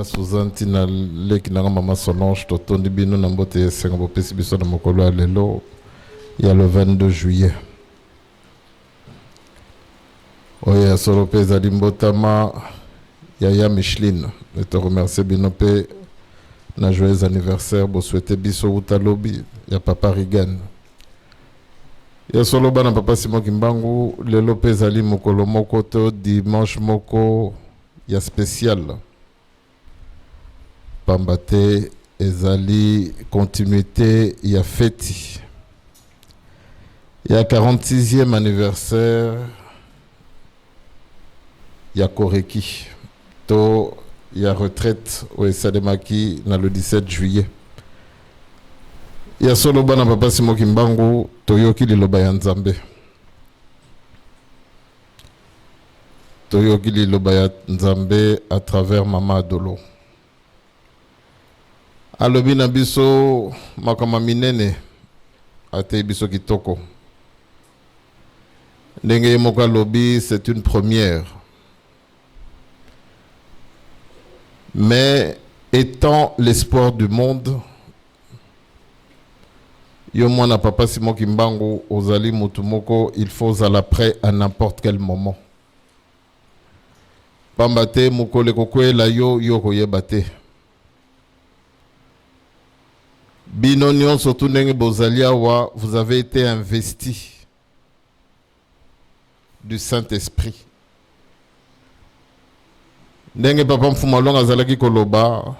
Suzanne tina leki na mama Solange totondi bino na mbote senga bopesi biso na mokolo ya lelo ya le 22 juillet. Oya solo pe ezali mbotama Yaya Micheline. Je te remercie bino pe na joyeux anniversaire bo souhaiter biso utalobi ya papa Rigan. Ya solo bana papa Simon Kimbangu lelo pe ezali mokolo moko to dimanche moko ya spécial. Pambate ezali continuité ya feti. Ya 46e anniversaire ya Koreki. To ya retraite au Esademaki na le 17 juillet. Ya solo bana papa Simon Kimbangu toyoki liloba ya Nzambe. Toyoki liloba ya Nzambe à travers Mama Adolo. Alobi na biso makama minene ate biso kitoko. Ndenge moka lobi c'est une première. Mais étant l'espoir du monde, yo mwana papa Simon Kimbangu ozali mutumoko, il faut aller prêt à n'importe quel moment. Pambate mukole kokwe la yo koyebate. Binonion surtout nenge bozalia wa, vous avez été investi du Saint-Esprit. Nenge papa mfumalonga zalaki koloba,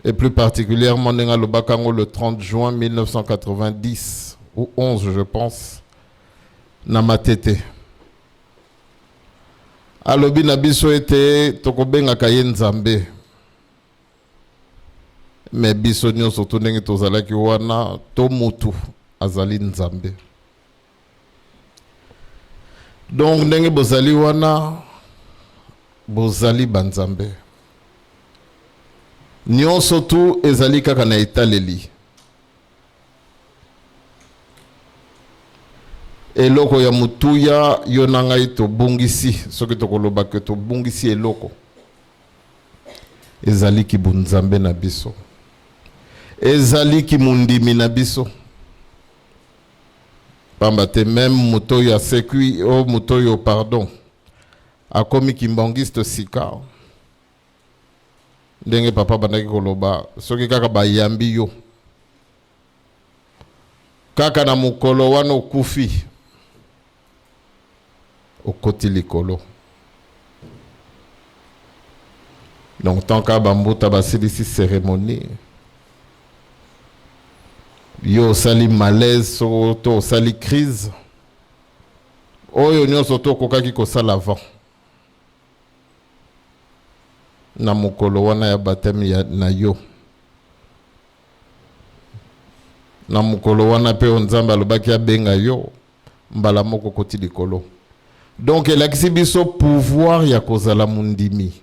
et plus particulièrement Nenga Lobakango le 30 juin 1990 ou 11 je pense na matete. Alobi na biso ete tokobenga kaye Nzambe. Mais biso nyo surtout ndenge tozalaki wana to mutu azali Nzambe. Donc ndenge bozali wana bozali banzambe. Nyonso tu ezali kaka na etaleli. Eloko ya mutuya yo nangai to bungisi soki tokoloba ke to bungisi eloko. Ezali ki bunzambe na biso. Ezali ki mundimi na biso. Pambate même mutoyo asekui o mutoyo pardon. Akomi kimbangiste sika. Ndenge papa bandaki koloba soki kaka bayambi yo kaka na mukolo wana okufi okoti likolo. Donc tant ka bambuta basilisi cérémonie yo sali malaise to sali crise oyo nyonso to kokaki kosala avant na mukolo wana ya batemi ya na yo. Na mukolo wana pe Nzambe alobaki abenga yo mbala moko koti likolo. Donc elakisi biso pouvoir ya kozala mundimi.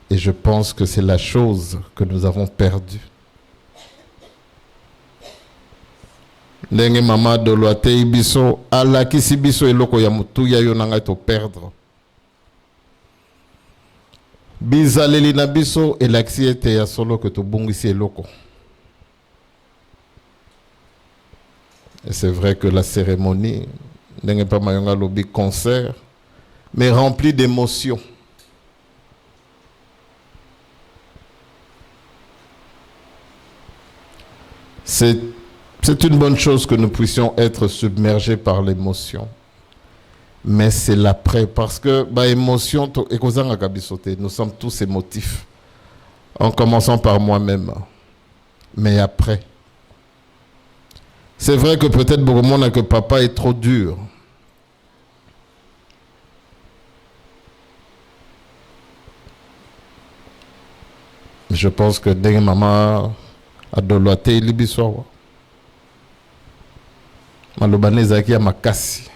Et je pense que c'est la chose que nous avons perdue. Ndenge mama doloate biso alakisi biso eloko ya mutu ya yo nanga to perdre. Bizaleli na biso elaksi ete ya solo que to bungisi eloko. Et c'est vrai que la cérémonie n'est pas mayonga lobby concert mais rempli d'émotions. C'est une bonne chose que nous puissions être submergés par l'émotion. Mais c'est l'après, parce que bah, émotion, nous sommes tous émotifs, en commençant par moi-même. Mais après, c'est vrai que peut-être beaucoup de monde que papa est trop dur. Je pense que dès que maman a doloité l'ibiswa, malobaneza qui a makasi.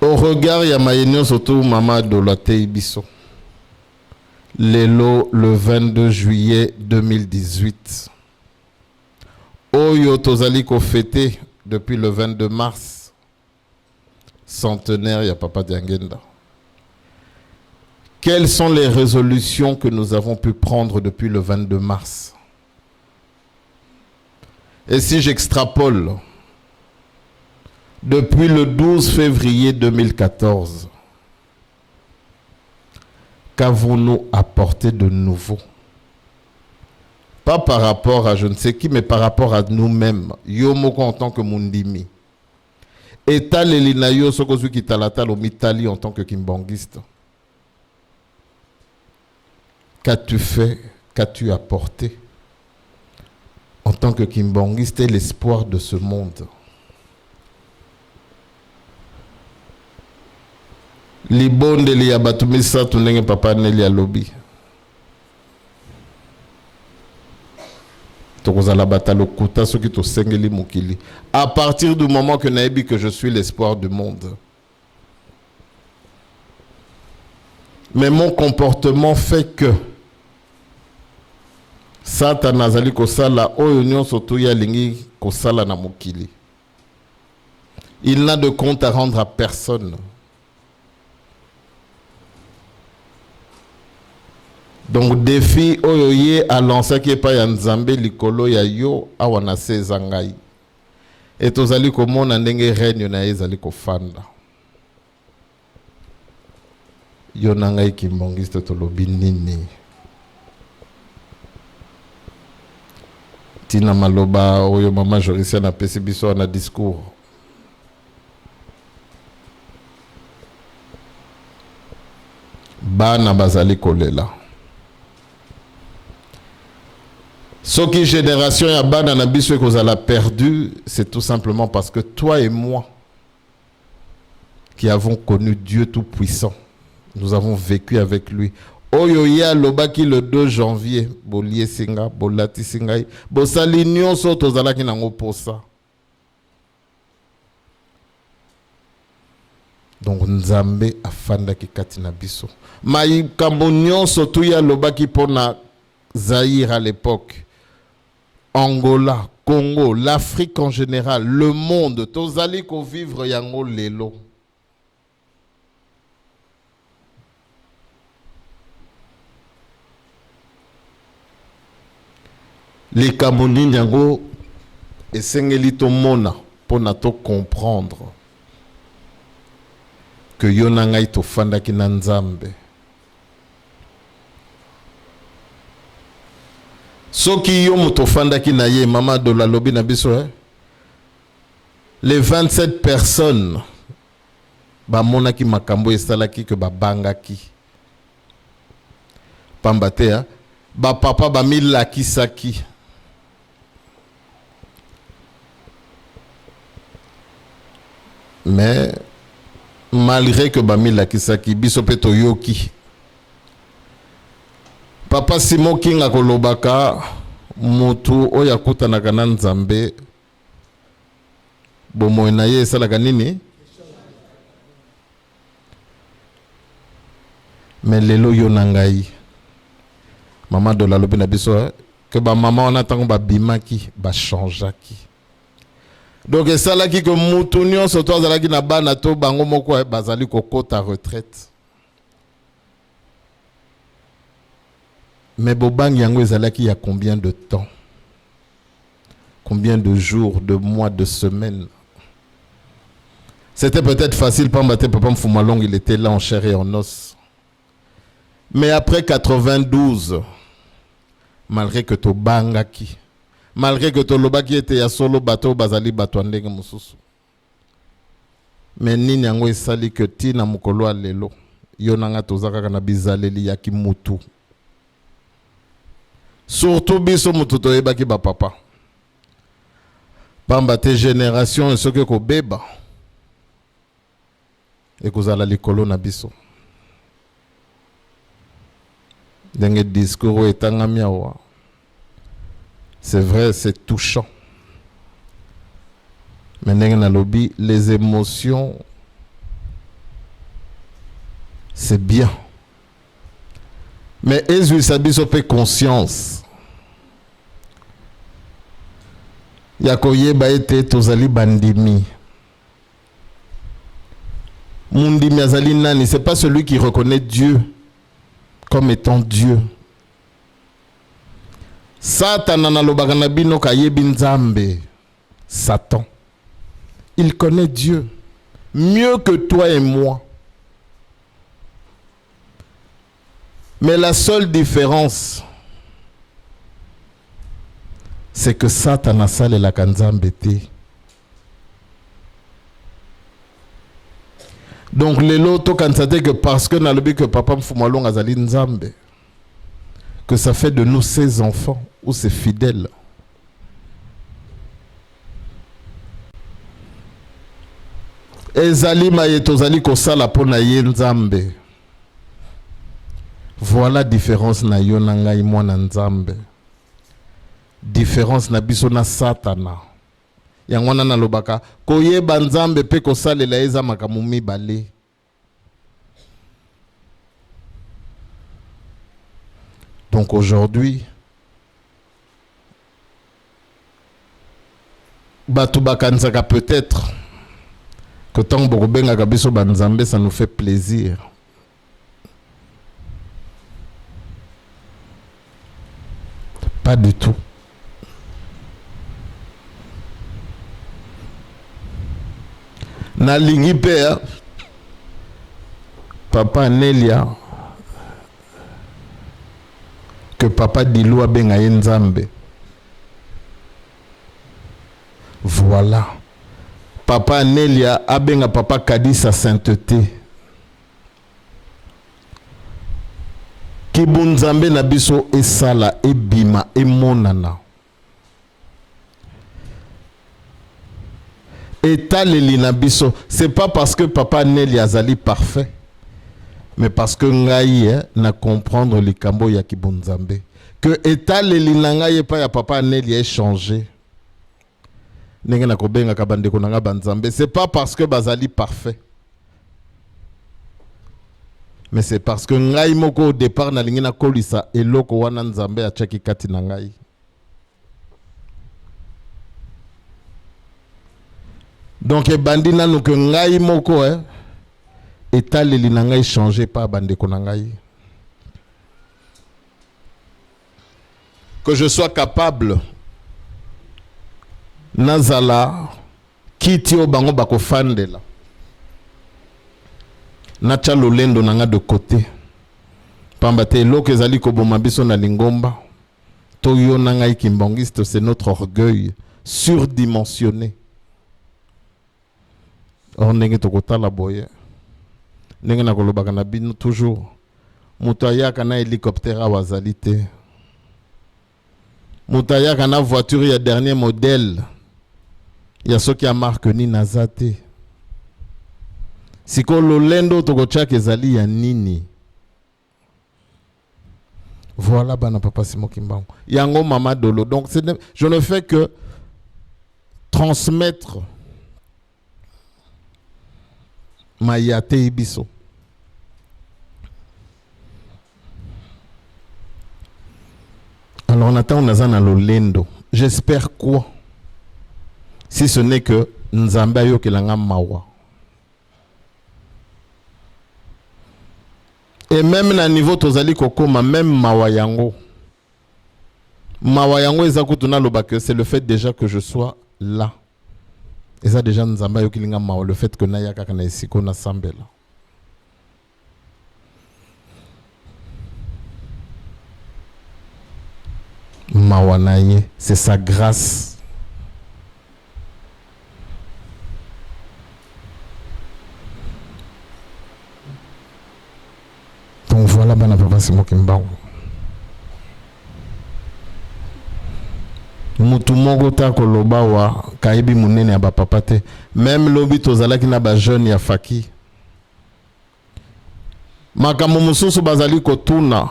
Au regard ya mayenyo surtout mama doloité ibiso. Lelo le 22 juillet 2018. Oyo tozali ko fêté depuis le 22 mars centenaire, il y a Papa Diangenda. Quelles sont les résolutions que nous avons pu prendre depuis le 22 mars? Et si j'extrapole, depuis le 12 février 2014, qu'avons-nous apporté de nouveau? Pas par rapport à je ne sais qui, mais par rapport à nous-mêmes. Yomoko en tant que Mundimi. Eta lelinayo sokozu kitalata lo mitali en tant que kimbangiste. Qu'as-tu fait? Qu'as-tu apporté en tant que kimbangiste et l'espoir de ce monde? Libonde li abatumisa tunenge papa neli alobi. À partir du moment que naebi que je suis l'espoir du monde. Mais mon comportement fait que Satan nazali kosala oyo nyonso to ya lingi kosala na mokili. Il n'a de compte à rendre à personne. Donc défi oyoye a lancé qui pa ya nzambe likolo ya yo awana sezangai. Et tozali komona ndenge règne na ezali kofanda. Yo nangai kimbongiste tolobi nini. Tina maloba oyo mama Jorisia na pesi biso na discours. Bana bazali kolela. Ce qui génération ya bana na biso ekozala perdu, c'est tout simplement parce que toi et moi qui avons connu Dieu tout-puissant, nous avons vécu avec lui. Oyoya lobaki le 2 janvier, bolie singa, bolati singai, bosali nyonso tozalaki nango posa. Donc nzambe afandaki kati na biso. Mai kambo nyonso tuya lobaki pona Zaïre à l'époque. Angola, Congo, l'Afrique en général, le monde, tozali ko vivre yango lelo. Les Camerounais yango esengeli to mona pona to comprendre que yonangai to fanda ki na Nzambe. Soki yo muto fanda ki na ye mama de la lobby na biso les 27 personnes ba mona ki makambo esalaki que ba bangaki pambate ba papa ba milaki saki. Mais malgré que ba milaki saki biso peto yoki Papa Simon Kinga kolobaka mutu oya kutanaka na Nzambe bomoy na ye esalaka nini? Mais lelo yo nangai mama de la lobi na biso que ba mama on attend ba bimaki ba changeaki. Donc esalaki que mutu nyonso to azalaki na bana to bango moko bazali kokota retraite. Mais Bobang Yango ezalaki il y a combien de temps? Combien de jours, de mois, de semaines? C'était peut-être facile, Papa Mfumalong, il était là en chair et en os. Mais après 92, malgré que to bangaki, malgré que to lobaki était ya solo bateau bazali bateau ndenge mususu. Mais nini yango esali que tina mukolo alelo, yonanga tozaka na bizaleli yaki mutu. Surtout biso mututo ebaki ba papa. Pamba te génération ce que ko beba. Et kozala likolo na biso. Denge discours etangami awa. C'est vrai, c'est touchant. Mais denge na lobi les émotions c'est bien. Mais Ezui Sabiso fait conscience. Yakoye ba ete tozali bandimi. Mundi miazali nani, c'est pas celui qui reconnaît Dieu comme étant Dieu. Satan analobaka na bino kayebi nzambe. Satan. Il connaît Dieu mieux que toi et moi. Mais la seule différence, c'est que Satan a salé la kanzambe te. Donc les loto kansate que parce que nalobi que papa mfumalong azali nzambe, que ça fait de nous ses enfants ou ses fidèles. Ezali mayetozali kosala pona ye nzambe. Voilà différence na yo na ngai mwana nzambe. Différence na biso na Satana. Yangwana na lobaka koyeba nzambe pe kosalela eza makambo mibale. Donc aujourd'hui, batu bakanzaka peut-être que tant bokobenga kabiso banzambe, ça nous fait plaisir. Pas du tout. Nalingi père, papa Nelia, que papa Dilou abenga nzambe. Voilà. Papa Nelia abenga papa Kadi sa sainteté. Kibunzambe na biso esala ebima emonana. Etaleli na biso, c'est pas parce que papa Nelia azali parfait, mais parce que ngai na comprendre likambo ya kibunzambe. Que etaleli na ngai pa ya papa Nelia est changé. Nenge na kobenga kabande konanga banzambe, c'est pas parce que bazali parfait, mais c'est parce que ngai moko au départ na lingi na kolisa eloko wana nzambe a chaki kati na ngai. Donc ebandi nanu que ngai moko etaleli na ngai changé pas bande konangai. Que je sois capable nazala kiti o bango bako fandela nacha lolendo nanga de côté pamba te eloko ezali koboma biso na lingomba to yo nanga ikimbangiste, c'est notre orgueil surdimensionné. Or ndenge tokotala boye ndenge na kolobaka na bino toujours moto ayaka na hélicoptère awazali te, moto ayaka na voiture ya dernier modèle ya soki ya marque ni nazate. Siko lolendo tokochaka ezali ya nini? Voilà bana papa Simon Kimbangu. Yango mama dolo. Donc je ne fais que transmettre ma yate ibiso. Alors on attend nazana lolendo. J'espère quoi? Si ce n'est que Nzamba yo kelanga mawa. Et même na niveau tozali kokoma même mawa yango. Mawa yango ezakutuna lobake, c'est le fait déjà que je sois là. Et ça déjà Nzamba yo kelinga mawa, le fait que naya kaka na esiko na sambela. Mawa naye, c'est sa grâce. Donc voilà, bana papa Simon Kimbangu. Mutu moko ta koloba wa kaibi munene ya ba papa te. Même lobi tozalaki na ba jeune ya faki. Makambo mususu bazali kotuna.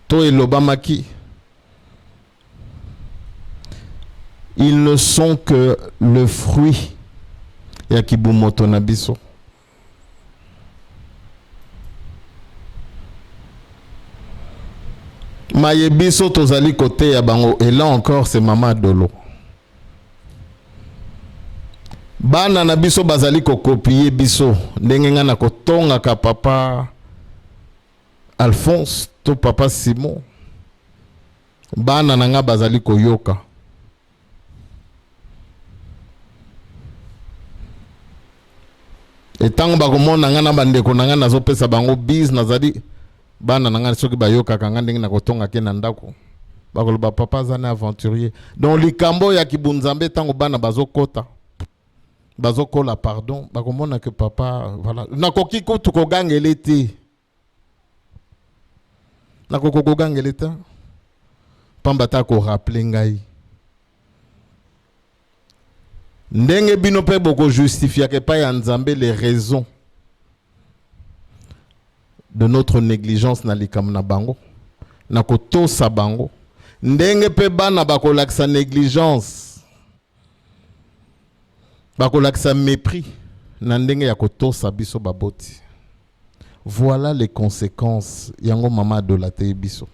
To eloba maki. Ils ne sont que le fruit ya kibumoto na biso. Mayebiso tozali côté ya bango, et là encore c'est maman Dolo. bana na biso bazali ko copier biso ndenge nga na kotonga ka papa Alphonse to papa Simon. Bana na nga bazali ko yoka. Etango bakomona nga na bandeko na nga nazopesa bango biz nazali bana na nga soki bayoka kanga ndenge na kotonga ke na ndako. Bakoloba papa zana aventurier. Donc likambo ya kibunzambe tango bana bazokota. Bazokola pardon. Bakomona que papa voilà. Nakoki ko tukogangele te. Nakoko kogangele te. Pambata ko rappeler ngai. Ndenge bino pe boko justifier que pa ya nzambe les raisons de notre négligence na likam na bango. Nakoto sa bango. Ndenge pe bana bakolakisa négligence. Bakolakisa mépris. Na ndenge ya kotosa biso baboti. Voilà les conséquences. Yango mama de la te biso.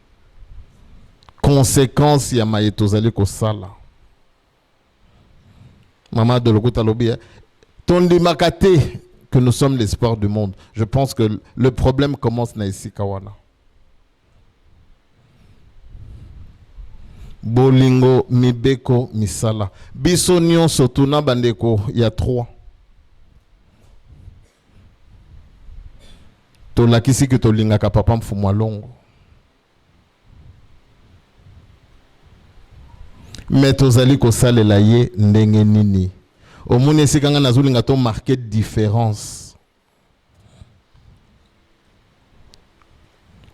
Conséquences ya mayetozali ko sala. Maman de l'Okuta Lobi, Tondi Makate, que nous sommes l'espoir du monde. Je pense que le problème commence na ici Kawana. Bolingo, Mibeko, Misala. Bisonion, Sotuna, Bandeko, il y a 3. Tolakisi que Tolinga Kapapam Fumwalongo. Mais tozali ko salela ye ndenge nini. Omoni esikanga nazulinga to marquer différence.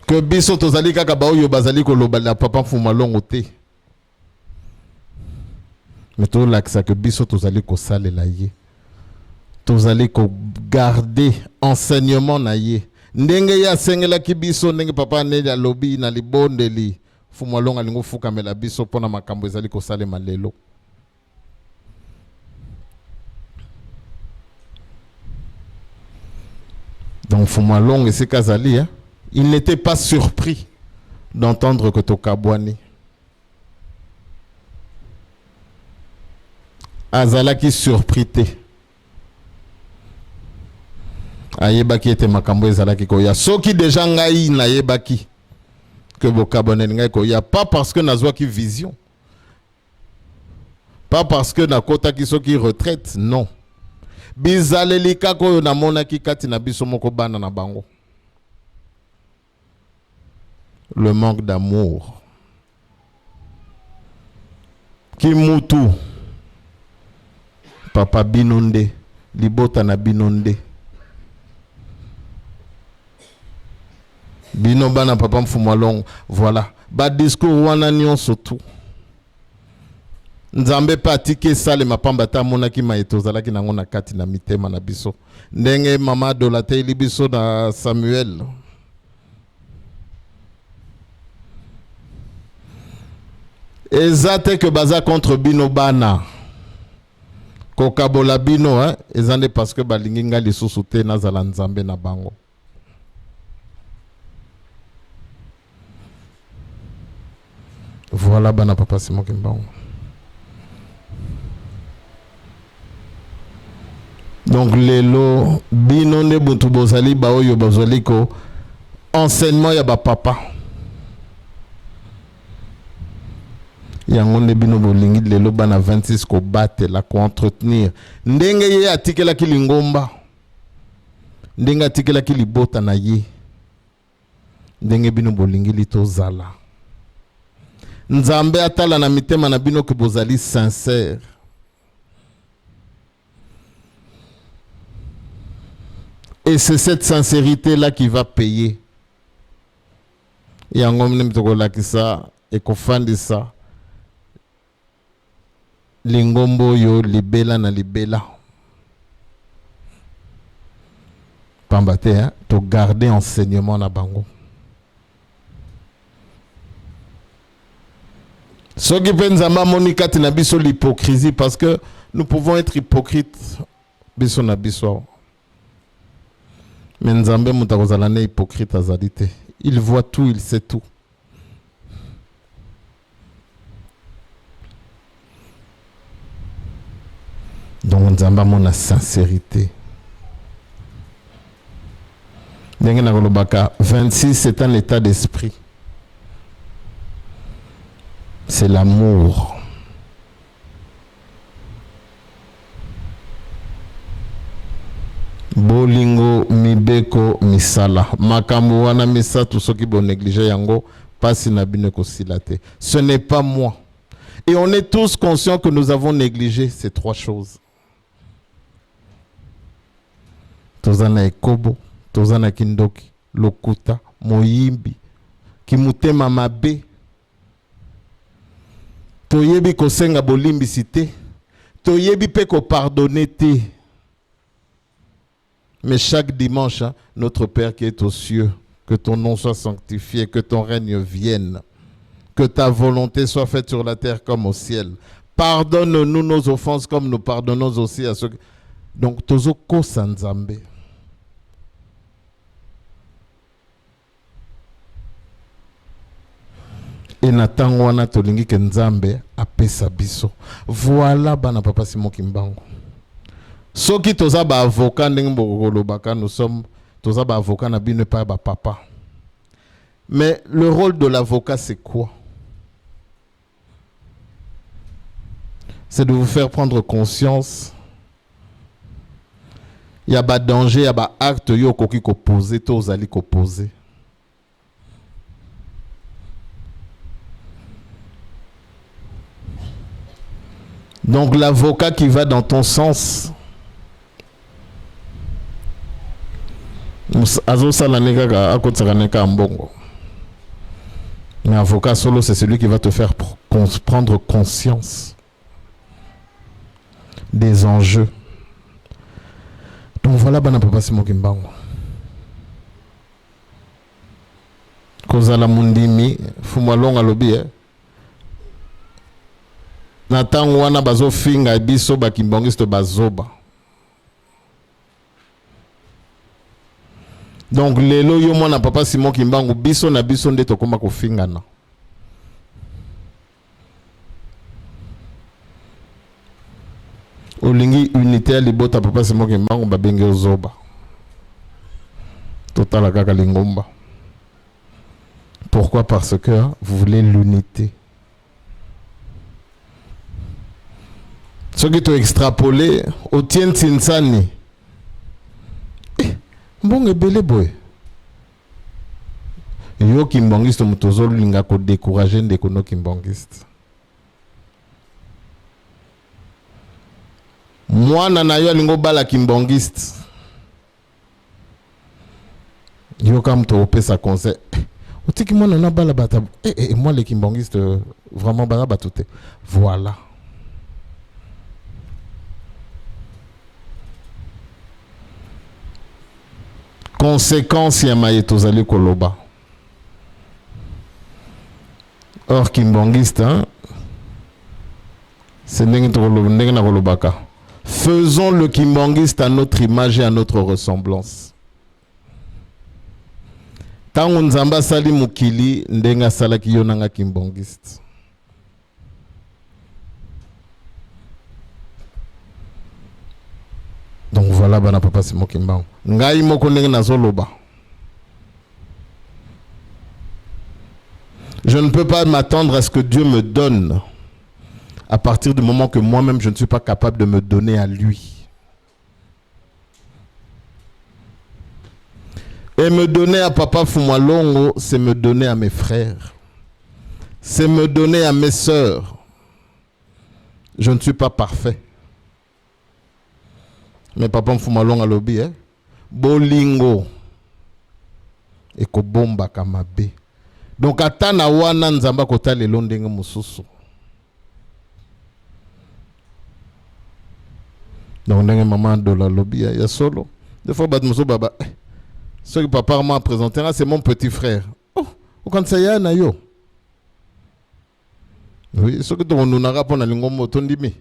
Que biso tozali kaka ba oyo bazali ko loba la papa fuma longo te. Mais to laksa que biso tozali ko salela ye. Tozali ko garder enseignement na ye. Ndenge ya sengela ki biso ndenge papa ne ya lobi na libondeli. Fumalonga lingo fuka mela biso pona makambo ezali ko sale malelo. Donc Fumalonga et Kazali, il n'était pas surpris d'entendre que Tokabwani azalaki surprité. Ayebaki était makambo ezalaki ko ya soki déjà ngai na yebaki que Bokabonel ngai ko ya pas parce que nazwa ki vision. Pas parce que na kota ki soki retraite, non. Bizalelika ko na mona ki kati na biso moko bana na bango. Le manque d'amour. Kimutu. Papa binonde, libota na binonde. Bino bana papa mfumwalongo, voilà. Ba discours wana nyonso tu. Nzambe patike sale mapamba ta mona ki maetozala ki nango na kati na mitema na biso. Ndenge mama de la teli biso na Samuel. Ezate que baza contre bino bana. Kokabola bino, hein? Ezande parce que balinginga lisusu te nazala nzambe na bango. Voilà bana papa Simon Kimbango. Donc lelo bino ne buntu bozali ba oyo bozali ko enseignement ya ba papa. Yango ne bino bolingi lelo bana 26 ko battre la ko entretenir. Ndenge ye atikela ki lingomba. Ndenge atikela ki libota na ye. Ndenge bino bolingi litozala. Nzambe atala na mitema na bino ke bozali sincère. Et c'est cette sincérité-là qui va payer. Yango mnemtoko lakisa ekofandi sa. Lingombo yo libela na libela. Pambate, hein? To garder enseignement na bango. Ce qui peut nous amener à l'hypocrisie, parce que nous pouvons être hypocrites. Biso na biso. Mais Nzambe mutakozalane hypocrite azalite. Il voit tout, il sait tout. Donc nzamba mona sincérité. 26, c'est un état d'esprit. C'est l'amour. Bolingo mibeko misala. Makambo wana misatu soki bon négligé yango pasi na bino ko silate. Ce n'est pas moi. Et on est tous conscients que nous avons négligé ces trois choses. Tozana ekobo, tozana kindoki, lokuta, moyimbi, kimutema mabe. Toyebi kosenga bolimbisi te, toyebi pe ko pardonner te. Mais chaque dimanche, hein, notre Père qui est aux cieux, que ton nom soit sanctifié, que ton règne vienne, que ta volonté soit faite sur la terre comme au ciel. Pardonne-nous nos offenses comme nous pardonnons aussi à ceux qui... Donc, tozo ko sanzambe. Et natango wana tolingi ke nzambe apesa biso. Voilà bana papa Simon Kimbangu. Soki toza ba avocat ndenge bokolobaka, nous sommes toza ba avocat na bino pa ba papa. Mais le rôle de l'avocat c'est quoi? C'est de vous faire prendre conscience. Il y a pas danger, il y a pas acte yo koki ko poser, to zali ko poser. Donc l'avocat qui va dans ton sens, mais avocat solo, c'est celui qui va te faire prendre conscience des enjeux. Donc voilà, bana papa Simon Kimbangu. Kozala mundimi, fumalonga lobi na tango wana bazo finga biso ba kimbangiste bazoba. Donc lelo yo mwana papa Simon Kimbangu biso na biso nde tokoma ko finga na. Olingi unité ya libota papa Simon Kimbangu babenge ozoba. Total kaka lingomba. Pourquoi? Parce que vous voulez l'unité. Ce qui est extrapolé au tien tinsani. Bon ebele boy. Yo kimbangiste mutozo linga ko décourager ndeko no kimbangiste. Mwana na yo lingo bala kimbangiste. Yo kam to pesa conseil. Otiki mwana na bala bata. Moi les kimbangiste vraiment bala batute. Voilà. Conséquence ya maïetozali koloba. Or kimbangiste, hein, c'est ndenge na kolobaka. Faisons le kimbangiste à notre image et à notre ressemblance. Tango nzamba sali mukili ndenga salaki yo nanga kimbangiste. Donc voilà bana papa Simon Kimbangu. Ngai moko ndenge nazoloba. Je ne peux pas m'attendre à ce que Dieu me donne à partir du moment que moi-même je ne suis pas capable de me donner à lui. Et me donner à papa Fumalongo, c'est me donner à mes frères. C'est me donner à mes sœurs. Je ne suis pas parfait. Mais papa Fumalongo alobi bolingo eko bomba kamabe. Donc atana wana nzamba kota lelo ndenge mususu. Donc ndenge maman de la lobby ya solo. Des fois bat muso baba. Ce que papa m'a présenté là c'est mon petit frère. Oh, quand ça y a na yo. Oui, ce que tu nous n'as pas na lingombo tondimi.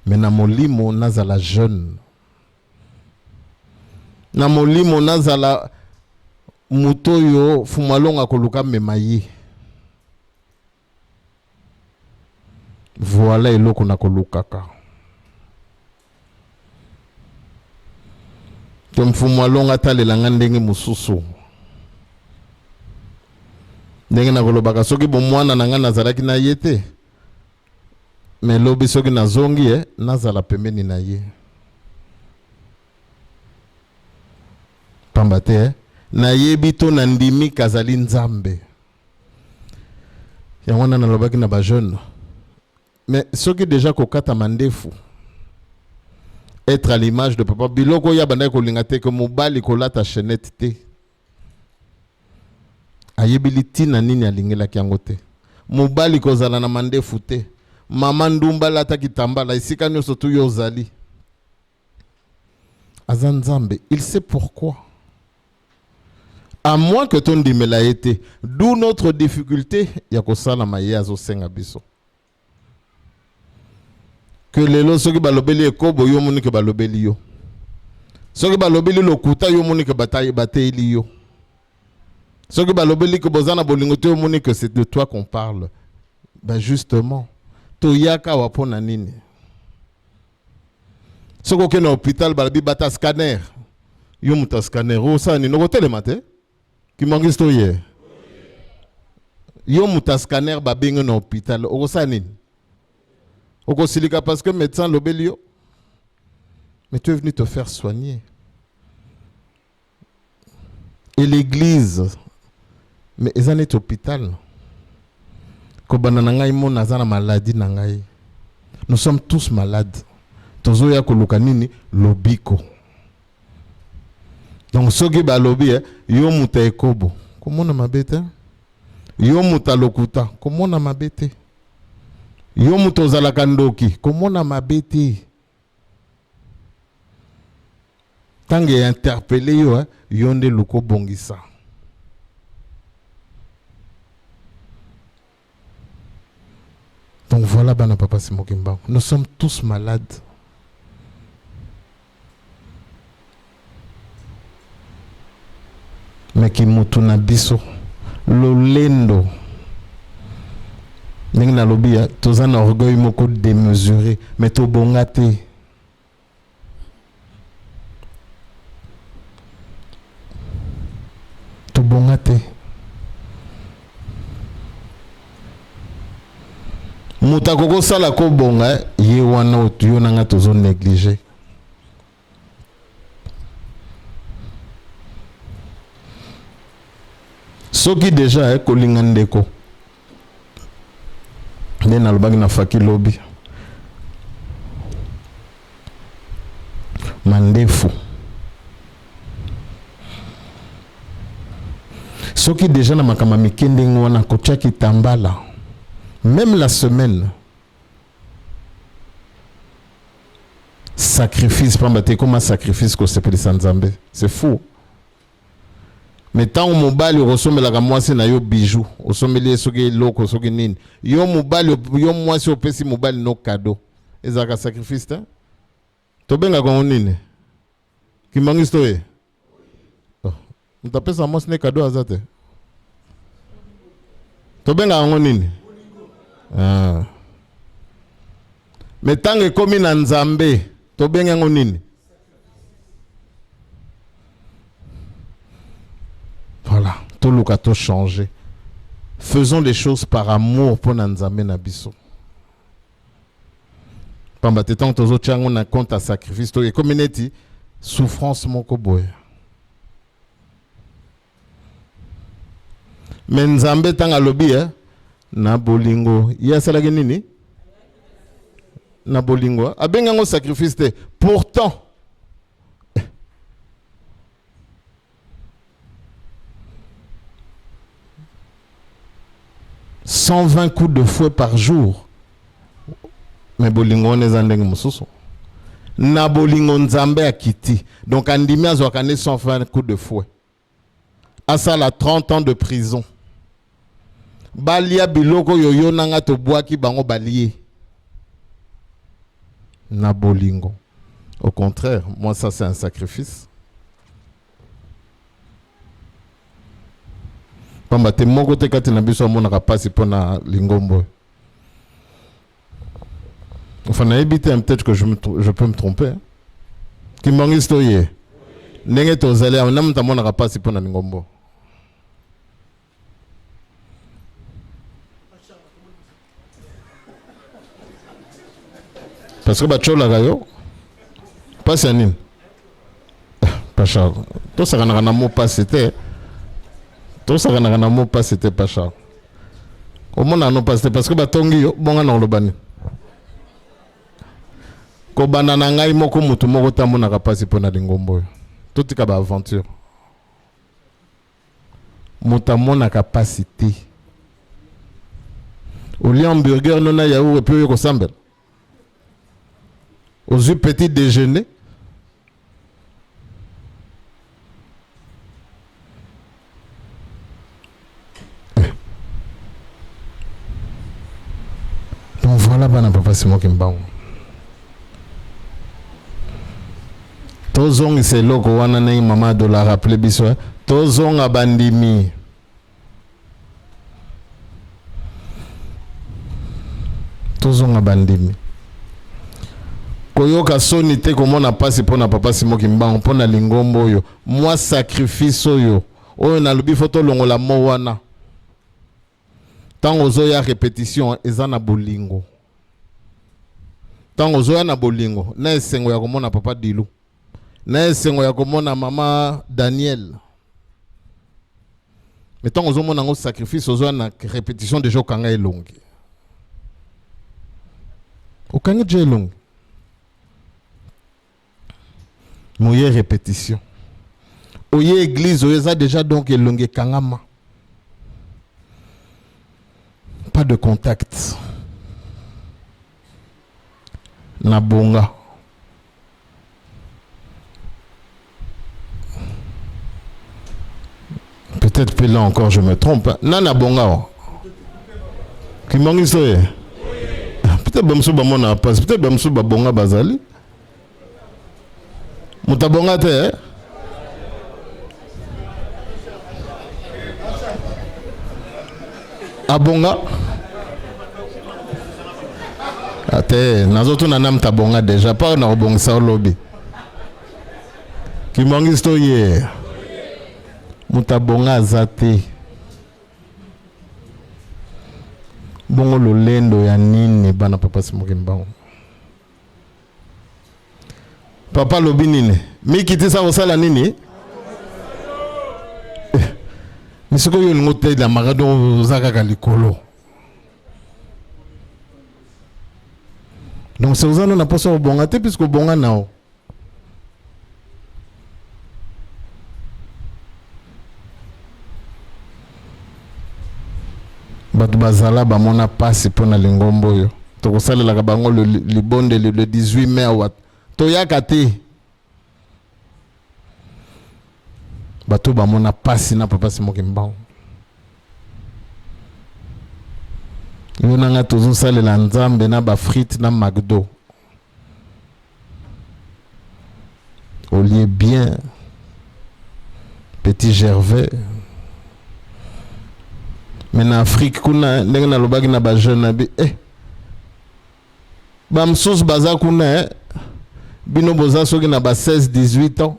Mais na molimo nazala jeune. Na molimo nazala mutoyo fumalonga koluka memaye. Voilà eloko na kolukaka. Mfumu alonga talela ndenge mususu. Ndenge na kolobaka soki bomwana na nga nazalaki na ye te. Me lobi soki nazongi nazala pembeni na ye. Pamba te na yebi to na ndimi kazali nzambe. Ya wana nalobaki na ba jeune. Mais soki déjà kokata mandefu. Être à l'image de papa biloko ya banda kolinga te ke mobali kolata chaînette te. Ayebili tina nini alingelaki yango te. Mobali kozala na mandefu te. Mama ndumba lata kitambala isika nyonso tu yo ozali. Aza nzambe, il sait pourquoi. À moins que ton dimela été, d'où notre difficulté, ya kosala maye azo senga biso. Que lelo soki balobeli ekobo yo moni ke balobeli yo. Soki balobeli lokuta yo moni ke bateli yo. Soki balobeli ke bozana bolingo te yo moni que c'est de toi qu'on parle. Ben justement, to yaka wapona nini. Soki okena hôpital balabi bata scanner. Yo muta scanner o sa ni no tele mate. Ki mangisto ye. Yo muta scanner babinga na hôpital o sa nini. Oko silika parce que médecin lobelio. Mais tu es venu te faire soigner. Et l'église, mais ils en est hôpital. Kobana nangai mon nazana maladie nangai. Nous sommes tous malades. Tozo ya koluka nini lobiko. Donc soki ba lobi yo muta ekobo. Comment na mabete? Yo muta lokuta. Comment na mabete? Yo muto zalaka ndoki. Comment na mabete? Tangue interpellé yo yonde luko bongisa. Donc voilà bana papa Simokimba. Nous sommes tous malades. Mais qui mutuna biso lolendo. Ningna lobia tozana orgueil moko démesuré mais to bongate. To bongate. Muta koko sala ko bonga ye wana otuyo nanga tozo négliger. Soki déjà kolingandeko. Nena lobaki na faki lobi. Mandefu. Soki déjà na makama mikende ngwana kochaki tambala. Même la semaine. Sacrifice, pambate comme un sacrifice que c'est pour les Sanzambe. C'est fou. Mais tant que mobile ressemble à moi c'est na yo bijou, ressemble les soki loko soki nini. Yo mobile yo moi si opesi mobile no cadeau. Ezaka sacrifice ta. To benga ko nini? Ki mangisto e. Oh, mtapesa moi ne cadeau azate. To benga ngo nini? Ah. Mais tant que comme na Nzambe, to benga ngo nini? Voilà, tout le cas tout changé. Faisons les choses par amour pour Nzambe na biso. Pamba te tant tozo tchango na compte à sacrifice to e community souffrance moko boy. Mais Nzambe tanga lobi na bolingo. Ya salaki nini? Na bolingo. Abenga ngo sacrifice te. Pourtant 120 coups de fouet par jour. Mais bolingo nezandenge mususu. Na bolingo Nzambe akiti. Donc andimi azwakane 120 coups de fouet. Asala 30 ans de prison. Balia biloko yoyo nanga to boaki bango balie. Na bolingo. Au contraire, moi ça c'est un sacrifice. Pamba te moko te kati na biso amona kapasi pona lingombo. Enfin, peut-être que je peux me tromper. Hein. Kimbangi stoye. Nenge tozali nam tamona rapasi pona ngombo. Parce que bachola gayo passe anine. Pas cher. Tout ça kana mo passe c'était. Tout ça kana mo passe c'était pas cher. Comment on a passe parce que batongi yo bonga na lobani. Ko banana ngai moko mutu moko tamona rapasi pona ngombo. Tout est ba aventure. Mutamona capacité. Au lieu hamburger non na yaourt et puis yo sambel. Aux yeux petit déjeuner. Donc voilà, bana papa c'est moi qui me bats. Tozong c'est loko wana na mama de la rappeler biso. Tozong abandimi. Tozong abandimi. Koyoka soni te komona pasi pona papa simo kimbango pona lingombo oyo moi sacrifice oyo na lubi photo longola mo wana tango zo ya répétition ezana bolingo tango zo ya na bolingo na esengo ya komona papa Dilu na esengo ya komona mama Daniel mais tango zo mona ngo sacrifice ozo na répétition déjà okanga elongi okanga je elongi moye répétition oye église oye déjà donc elonge kangama pas de contact na bonga peut-être que là encore je me trompe hein. Na bonga qui mangi soye peut-être bamso ba mona passe peut-être bamso ba bonga bazali mutabonga te abonga ate nazoto na nam tabonga déjà pas na obongisa lobby kimangi stoye mutabonga azate bongo lolendo ya nini bana papa simokimbango papa lobi nini mikiti sa osala nini misiko yo lingo te la magado zaka kalikolo donc c'est osano na poso bonga te puisque bonga nao batu bazala bamona pasi pona lingombo yo tokosalela bango le libonde le 18 mai wat toyaka te bato bamona pasi na papa simoki mbao yo nanga tozosalela nzambe na bafrite na McDo Olivier bien Petit Gervais mais en Afrique kuna ndenge na lobaki na ba jeune bi bamsusu baza kuna bino boza soki na ba 16 18 ans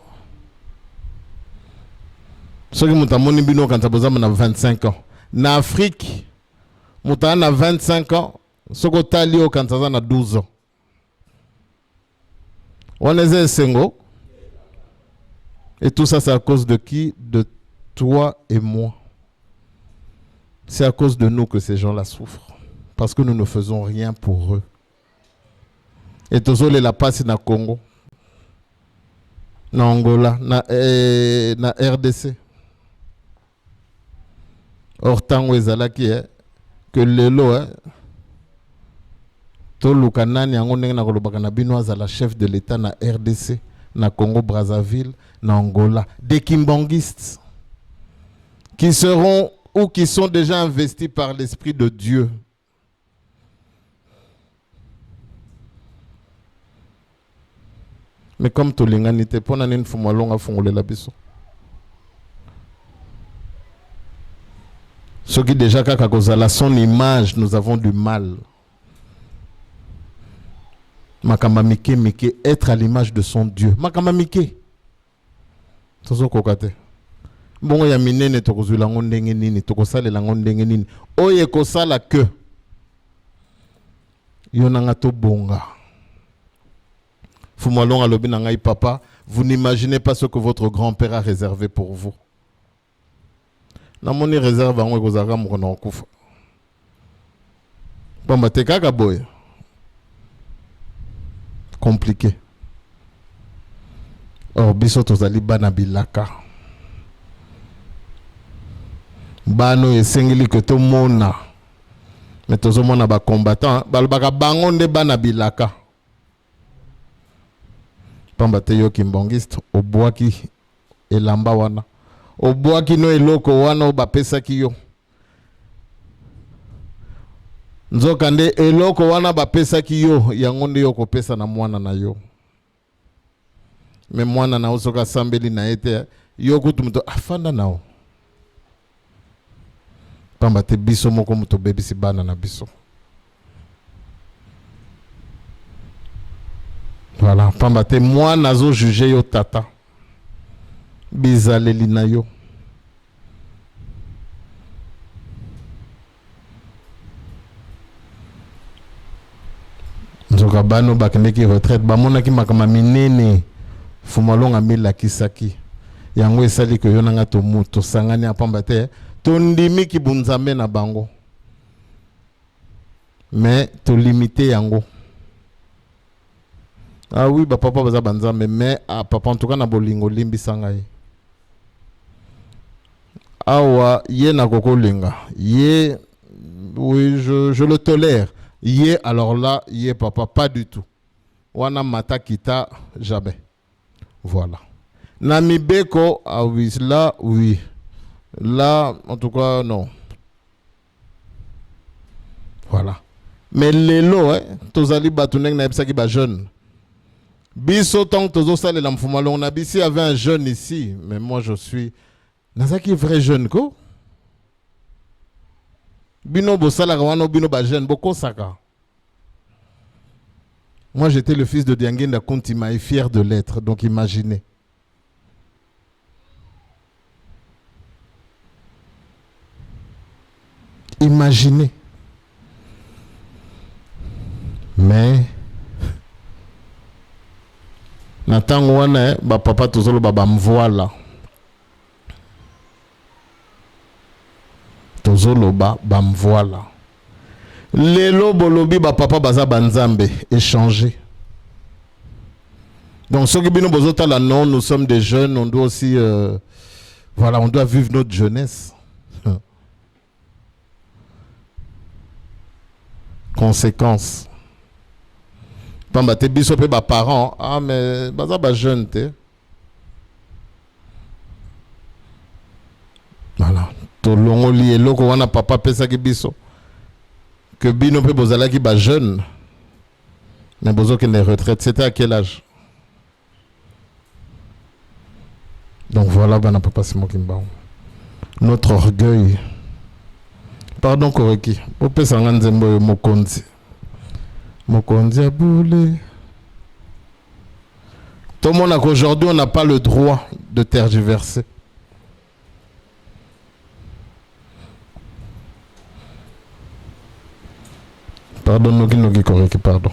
soki mutamoni bino kanta boza na 25 ans na Afrique mutana na 25 ans soko tali o kanta za na 12 ans on est single et tout ça c'est à cause de qui? De toi et moi. C'est à cause de nous que ces gens-là souffrent parce que nous ne faisons rien pour eux. Et tozole la passe na Congo, na Angola, na RDC. Or tango ezalaki que lelo to lukanani yango ndenge na kolobaka na bino azala chef de l'État na RDC, na Congo Brazzaville, na Angola, des kimbanguistes qui seront ou qui sont déjà investis par l'Esprit de Dieu. Mais comme Tolinga n'était pas dans une forme longue à fondre la biso. Ce qui déjà à son image, nous avons du mal. Makamba mike mike, être à l'image de son Dieu. Makamba mike. Tozo kokate. Bongo ya minene tokozula ngondenge nini, tokosale la ngondenge nini. Oye kosala que. Yonanga to bonga. Fumalonga lobi nangai papa, vous n'imaginez pas ce que votre grand-père a réservé pour vous. Namoni réserve angwe kozaka mukona okufa. Pamba te kaka boy. Compliqué. Or biso tozali bana bilaka. Bano esengeli que to mona. Mais tozo mona ba combattant, balbaka bango nde bana bilaka. Pamba te yo kimbongiste obwaki elamba wana. Obwaki no eloko wana bapesaki yo. Nzoka nde eloko wana bapesaki yo yango nde yo kopesa na mwana na yo. Me mwana na osoka sambeli na ete yo kutu muto afanda nao. Pamba te biso moko muto bebisi bana na biso. Voilà, pamba te mwana zo juge yo tata. Bizaleli na yo. Nzoka bano bakendeki retraite bamonaki makama minene fumalonga mila kisaki yango esali ko yonanga to muto sangani apamba te to ndimi ki bunzambe na bango mais to limiter yango. Ah oui ba papa baza banzambe mais papa en tout cas na bolingo limbi sangai awa ye na koko linga ye oui je le tolère. Yé, alors là, yé papa, pas du tout. Wana mata kita, jamais. Voilà. Nami beko, ah oui, là, oui. Là, en tout cas, non. Voilà. Mais lelo, tozali batunek na epsaki ba jeune. Biso tant tozo sale la mfumalong na bisi avait un jeune ici, mais moi je suis nazaki vrai jeune ko. Bino bosala wano bino ba jeune boko saka. Moi j'étais le fils de Diangenda Kuntima et fier de l'être, donc imaginez. Imaginez. Mais Nathan wana ba papa tozolo baba mvoila. Tozolo ba mvoila. Lelo bolobi ba papa baza banzambe échanger. Donc ceux qui bino bozota là non, nous sommes des jeunes, on doit aussi voilà, on doit vivre notre jeunesse. Conséquence. Pamba te biso pe ba parents, ah mais baza ba jeune te. Voilà. To longoli eloko wana papa pesa ki biso. Que bino pe bozala ki ba jeune. Mais bozo que les retraites, c'était à quel âge? Donc voilà, bana papa Simon Kimbao. Notre orgueil. Pardon Koreki. Ope sanganzembo mokonzi. Mokonzi a boulé. Tout le monde a qu'aujourd'hui, on n'a pas le droit de tergiverser. Pardon, Nogi Koreki, pardon.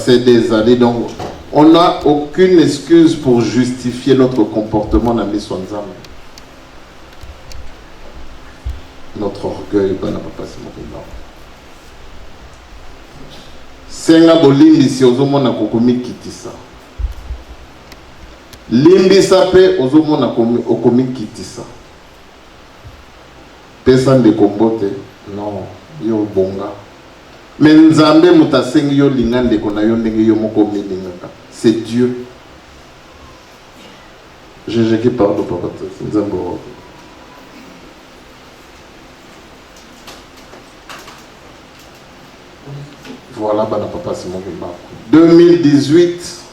Des années, donc on n'a aucune excuse pour justifier notre comportement dans les soins. Notre orgueil, c'est un bolimbi si ozomo na kokomi kitisa. Limbi sape ozomo na kokomi kitisa. Pesa de kombote, non, yo bonga. Mais Nzambe mutasengi yo lingande kona yo ndenge yo moko melingaka. C'est Dieu. Jésus qui parle papa Nzambe. Voilà bana papa c'est mon gimba. 2018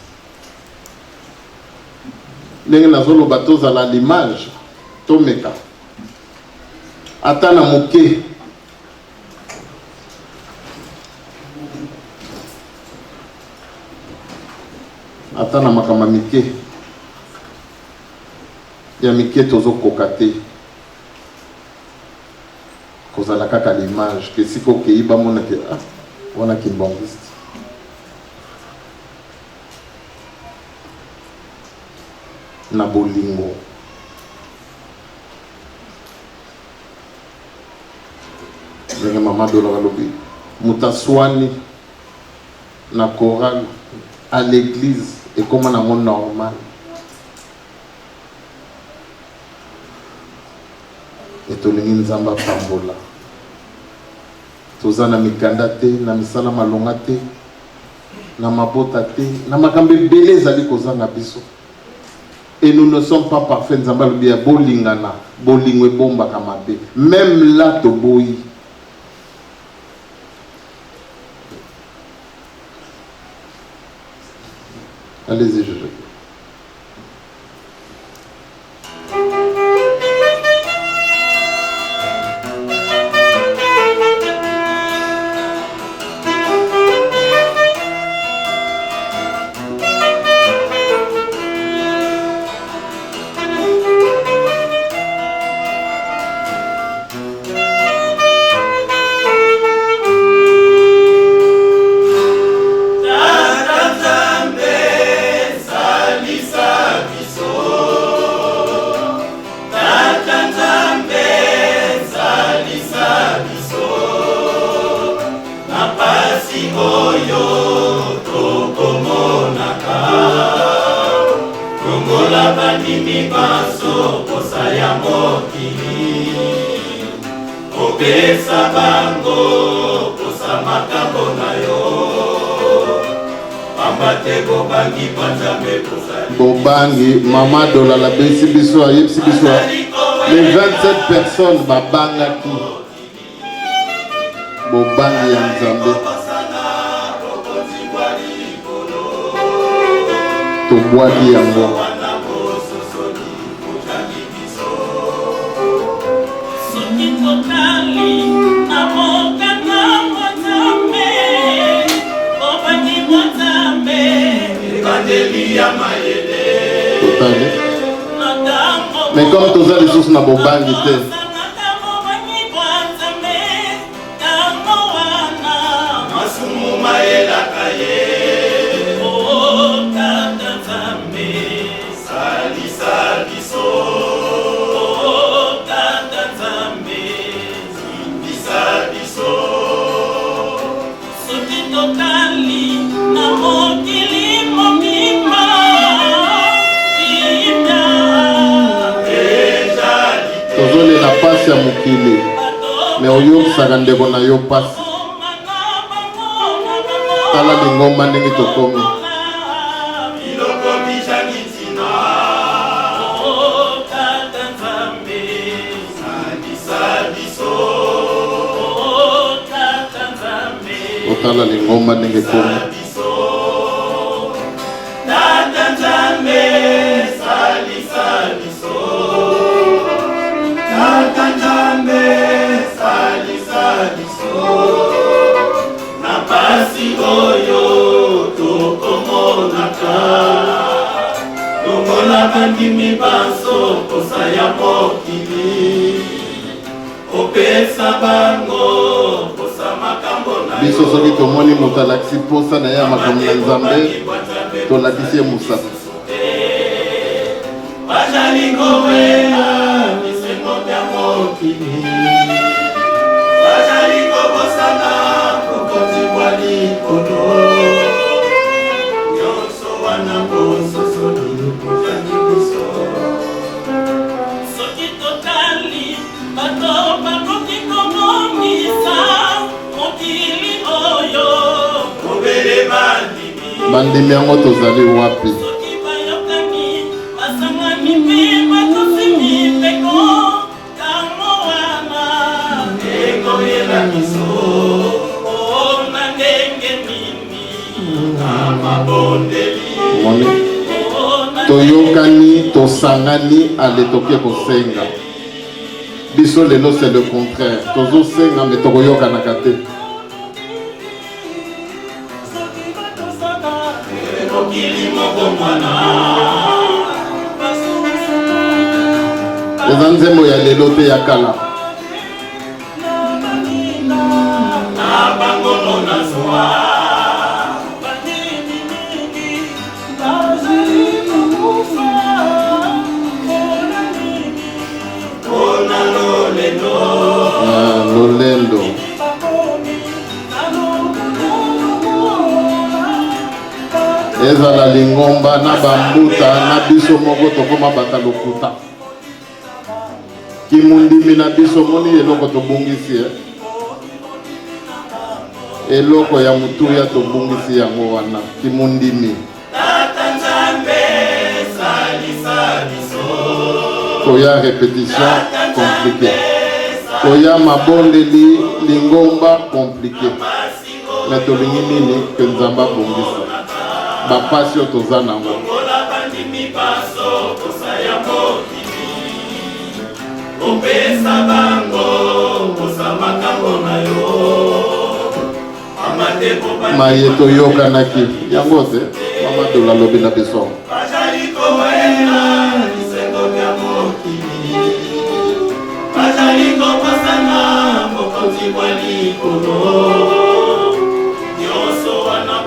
ndenge nazolo bateau à l'image tomeka. Atana moke atana makama mike ya mike tozo kokate kozala kaka l'image que si kokei ba mona ke wana kimbangiste na bolingo ndenge mama dola lobi mutaswani na chorale à l'église et comme un monde normal. Et tout le monde nzamba pambola. Toza na mikanda te, na misala malonga te, na mabota te, na makambe belé zali kozanga biso. Et nous ne sommes pas parfaits, nzamba lobi ya bolingana, bolingwe bomba kamabe. Même là to boyi. Allez-y, je vais. Bobangi, maman dola la besi biso, yepsi biso. Les 27 personnes babanga ki. Bobangi ya Nzambe. Tobwaki yango. Mais comme tous les ressources n'a pas banquité. Na pasi ya mukili mais oyo sakandeko na yo pasi tala lingomba ndenge tokomi otala lingomba ndenge komi Bandimi baso kosa ya mokili opesa bango kosa makambo na biso soki tomoni moto alakisi posa na ye ya makambo na Nzambe tolakisi ye mosaka bajali kowela bisengo bya mokili bajali kobosana kokoti bwa likolo nyonso wana bososoli bandimi yango tozali wapi toyokani tosangani ale toke kosenga biso lelo c'est le contraire tozosenga me tokoyokanaka te eza nzembo ya lelo te ya kala lolendo ezala lingomba na bambuta na biso moko tokoma bata lokuta kimundimi na biso moni eloko tobungisi eloko ya mutuya tobungisi yango wana kimundimi koya répétition compliqué koya mabondeli lingomba compliqué mais tolingi nini ke Nzambe abongisa bapasi oyo toza nango maye toyokanaki yango te Mamadou alobi na biso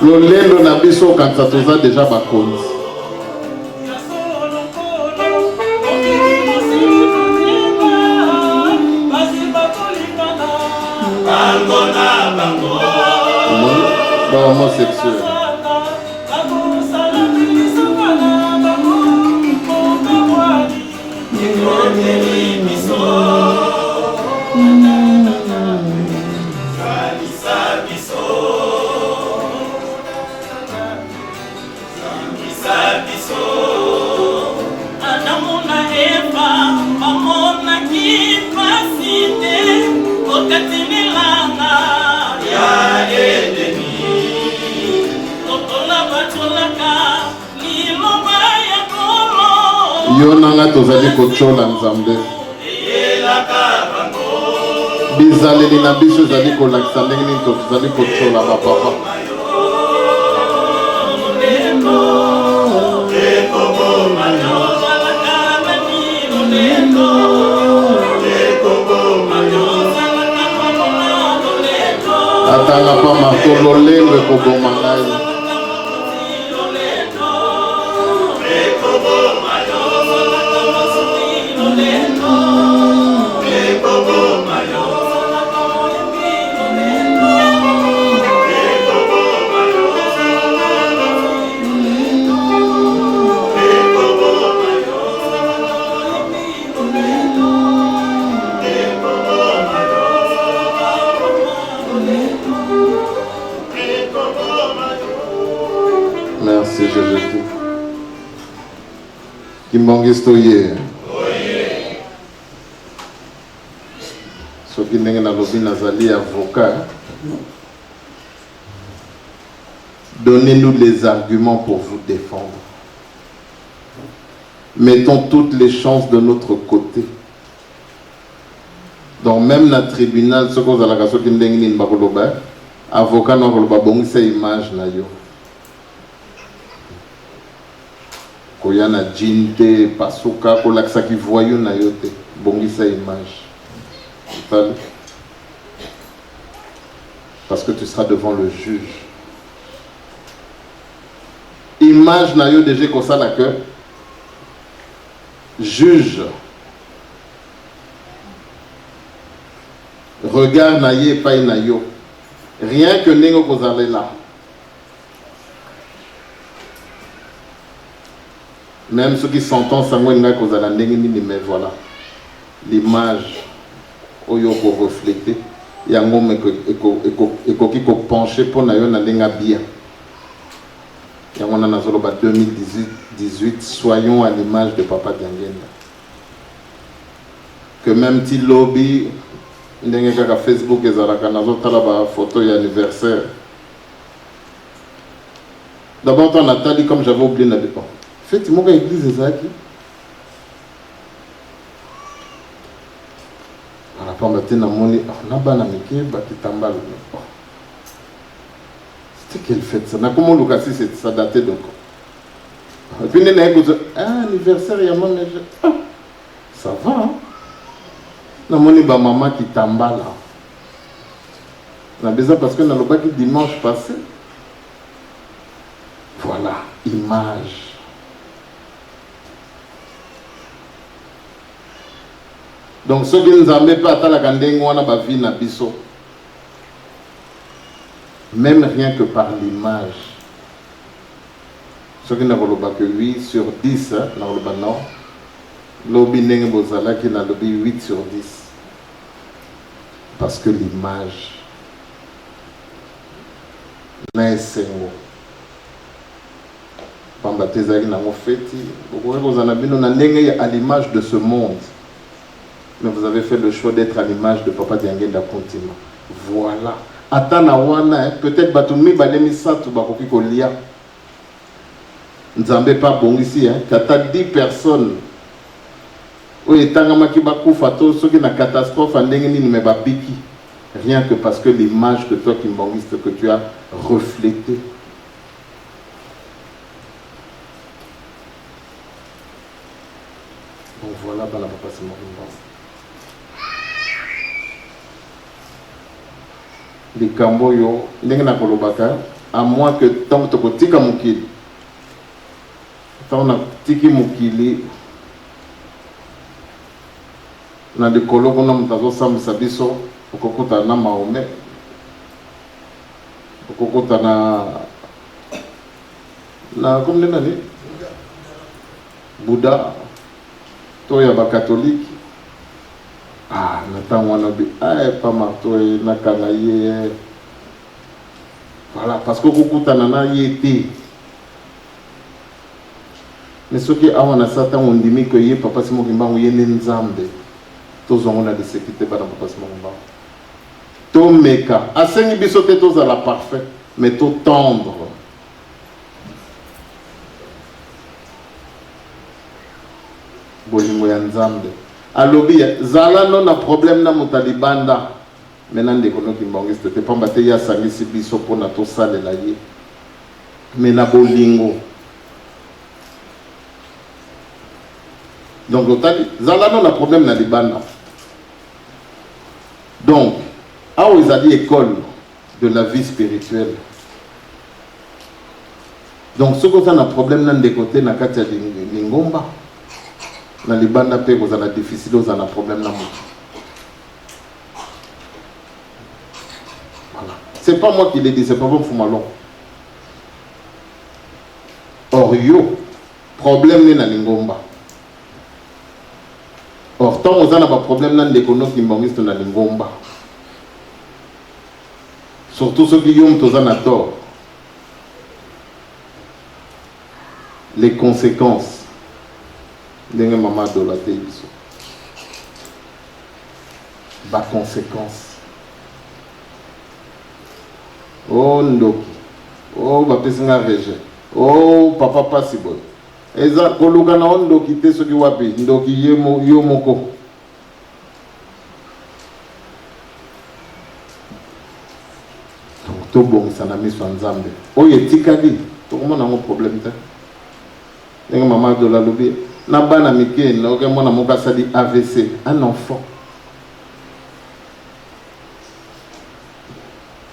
lolendo na biso kanisa toza deja bakonzi ba homosexuel yo nanga tozali kochola Nzambe bizaleli na biso ezali kolakisa ndenge nini tozali kochola bapapa Tanga pa matololendo ekoboma ngai. Merci Jésus. Kimbongistoye. Soki ndenge na lobi nazali avocat. Donnez-nous les arguments pour vous défendre. Mettons toutes les chances de notre côté. Donc même dans le tribunal, ce que vous avez soki ndenge ni bakoloba, avocat na koloba bongisa image na yo. Koyana jinte pasuka kolakisa ki voyou na yo te, bongisa image. Parce que tu seras devant le juge. Image na yo déjà comme ça là que juge. Regard na ye pas na yo. Rien que nengo kozale là. Même ceux qui s'entendent sans moi nga kozala ndenge nini mais voilà. L'image oyo ko refléter yango ekoki ko pencher pour na yo na ndenga bien. Yango na nazolo ba 2018 soyons à l'image de Papa Diangenda. Que même ti lobby ndenge kaka Facebook ezalaka nazotala ba photo ya anniversaire. D'abord on a dit comme j'avais oublié na dépend. Faites mon église ezaki. On a pas maté na moni na bana mike ba kitambala. C'était quelle fête ça? Na comment Lucasi c'est ça daté donc. Et puis na écoute anniversaire ya mon ça va hein? Na moni ba maman kitambala. Na besoin parce que na lobaki dimanche passé. Voilà, image. Donc ceux qui nous amènent pas à la candenge on a ba vie na biso. Même rien que par l'image. Ceux qui n'ont pas que 8 sur 10, n'ont pas non. Lobby n'eng bozala qui n'a lobby 8 sur 10. Parce que l'image. Na esengo. Pambatezaki na mo feti. Vous en avez na ndenge à l'image de ce monde. Mais vous avez fait le choix d'être à l'image de Papa Diangenda Continent. Voilà. Atana wana, peut-être batumi balemi satu bakoki kolia. Nzambe pas bon ici, hein. Kata 10 personnes. Oui, tangama ki bakufa to soki na catastrophe ndenge nini me babiki. Rien que parce que l'image que toi Kimbongiste que tu as reflété. Donc voilà, dans la papa c'est mon les Camboyo, à moins que tant que tu tika mukili, tant que tiki mukili, na de kolo qu'on a mutazo sam sabiso, okokota na Mahomet, okokota na comme les nani, Bouddha, toya ba catholique. Ah, natang wana bi pas marteau et na kanaye. Voilà, parce que kukuta nana yete. Mais ce qui a wana satan on dit que yé papa simo kimba yé nzambe. Tous on a de sécurité ba papa simo kimba. To meka, asengi biso te tous à la parfait, mais to tendre. Bolingo ya nzambe. Alobi zala non a problème na mutalibanda maintenant de kono Kimbongiste te pamba te ya sangisi biso pona to sale la ye mais na bolingo donc otali zala non a problème na libanda donc awo ezali école de la vie spirituelle. Donc, ce qu'on a un problème dans des côtés, dans le Lingomba, dans les bandes à paix, vous avez difficile, vous avez un problème dans le voilà. C'est pas moi qui l'ai dit, c'est pas bon pour Malon. Or, yo, problème dans Lingomba. Or, tant vous avez un problème dans l'économie qui m'ont dans Lingomba. Surtout ceux qui ont tous un tort. Les conséquences de maman de la télévision. Bas conséquences. Oh ndoki. Oh bapesinga rejet. Oh papa pas si bon. Eza koluka na ndoki te soki wapi ndoki yemo yomoko. Donc to bon ça na miso nzambe. Oye tikali. To komona mo problème te. Nenga maman de la lobby na bana mike na oke mwana moka sali AVC un enfant.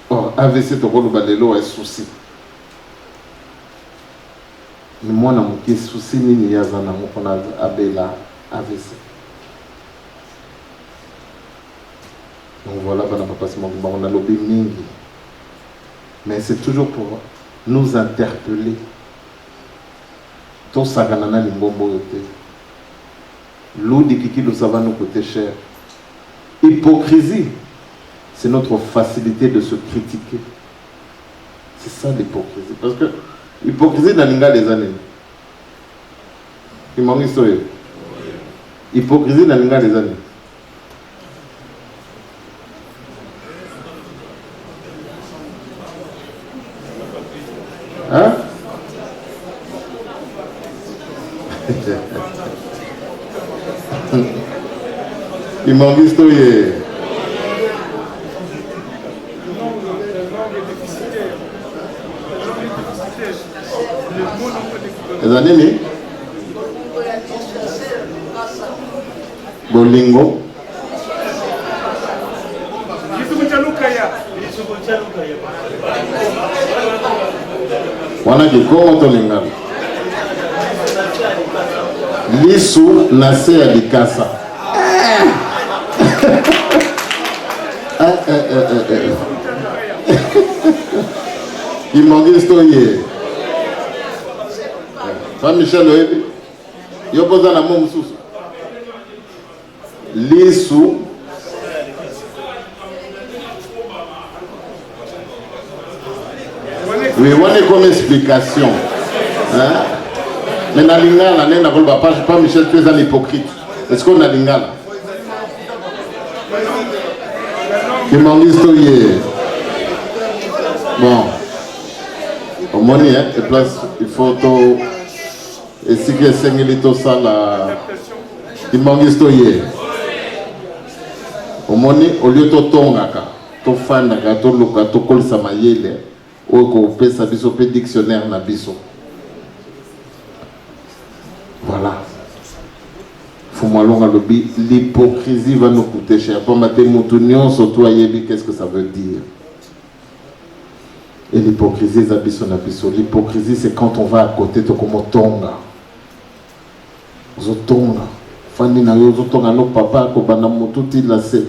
Oh AVC to kolo balelo est souci. Ni mwana moke souci nini yaza na mokona abela AVC. Donc voilà bana papa c'est mon on a lobby mingi. Mais c'est toujours pour nous interpeller. Tout ça, l'eau de Kiki, ça va nous coûter cher. Hypocrisie, c'est notre facilité de se critiquer. C'est ça l'hypocrisie. Parce que l'hypocrisie dans les années. Il manque histoire. Hypocrisie dans les années. Hein? Il m'a visto hier. Les années, Bolingo. Wana kikongo to lingana. Lisu nase ya likasa. Il manque stoye. Pas Michel Oebi. Yo posa na mo mususu. Lisu oui, on est comme explication. Hein? Mais dans l'ingala, pas Michel, tu es un hypocrite. Est-ce qu'on a l'ingala? Qui m'en dit bon. Au moins, hein, il faut tout. Et si que c'est un ça là. Qui m'en dit au moins, au lieu de tongaka, to fanaka, to luka, to kol samayele. Ou peut s'abisso peut dictionnaire na biso. Voilà. L'hypocrisie va nous coûter cher. Pour mater moutounion, surtout ayebi, qu'est-ce que ça veut dire? Et l'hypocrisie, zabiso na biso. L'hypocrisie, c'est quand on va à côté de comme tonga. Zotonga. Fandi na yo zotonga no papa ko bana mututi la se.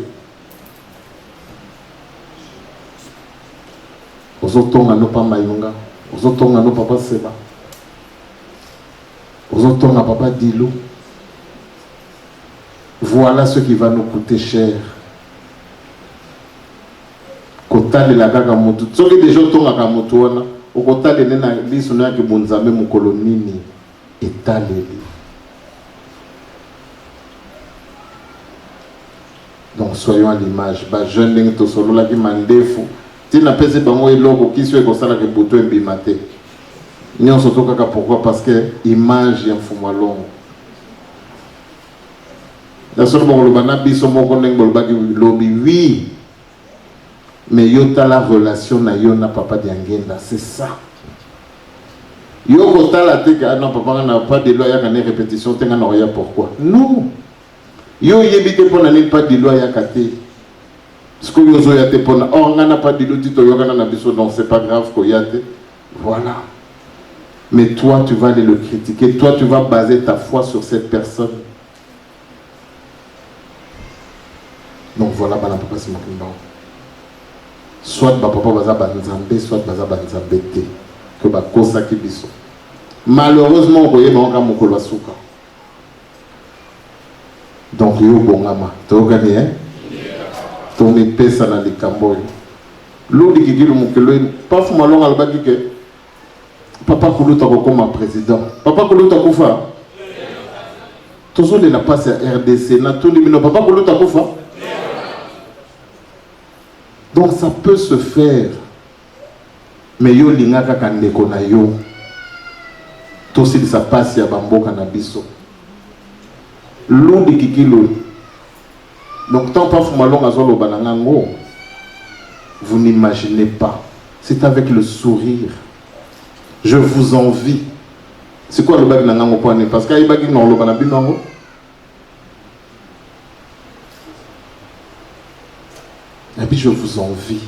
Ozotonga no pa mayunga, ozotonga no papa seba, ozotonga papa Dilou. Voilà ce qui va nous coûter cher. Kotale la kaka mutu, soki déjà tonga ka mutu wana, okotale nena biso na ki bunzame mukolo nini etaleli. Donc soyons à l'image, ba jeune ndenge to solo la ki mandefu. Si na pese bango eloko qui soit kosala ke buto embimate. Nyon soto kaka pourquoi? Parce que image ya mfumo longo. La solo bon lobana biso moko ndenge bolobaki lobi oui. Mais yota la relation na yo na papa diangenda, c'est ça. Yo kotala te ka non papa na pas de loi ya kana répétition tenga na rien pourquoi? Non. Yo yebite pona ni pas de loi ya kate. Ce que vous avez été pour on n'a pas dit l'outil donc c'est pas grave qu'il y a été. Voilà. Mais toi, tu vas aller le critiquer. Toi, tu vas baser ta foi sur cette personne. Donc voilà, bah, papa, c'est mon soit bah, papa baza banzambe, soit baza banzambe te. Que bah, kosa ki biso. Malheureusement, vous voyez, mon gars, mon souka. Donc, yo bongama. Tu as gagné, hein? Ton épée, ça n'a les camboy. L'eau qui dit le mokelo, pas fumalong alba dit que papa Koulou ta comme président. Papa Koulou ta koufa. Toujours les n'a pas c'est RDC, n'a tout les mino. Papa Koulou ta koufa. Donc ça peut se faire. Mais yo lingaka kandeko na yo. Tout si ça passe ya bambo kanabiso. L'eau de kikilo. Donc tant pas fumalong azolo banangango. Vous n'imaginez pas. C'est avec le sourire. Je vous envie. C'est quoi le bag nangango poane? Parce qu'il y a bag non le banabinango. Et puis je vous envie.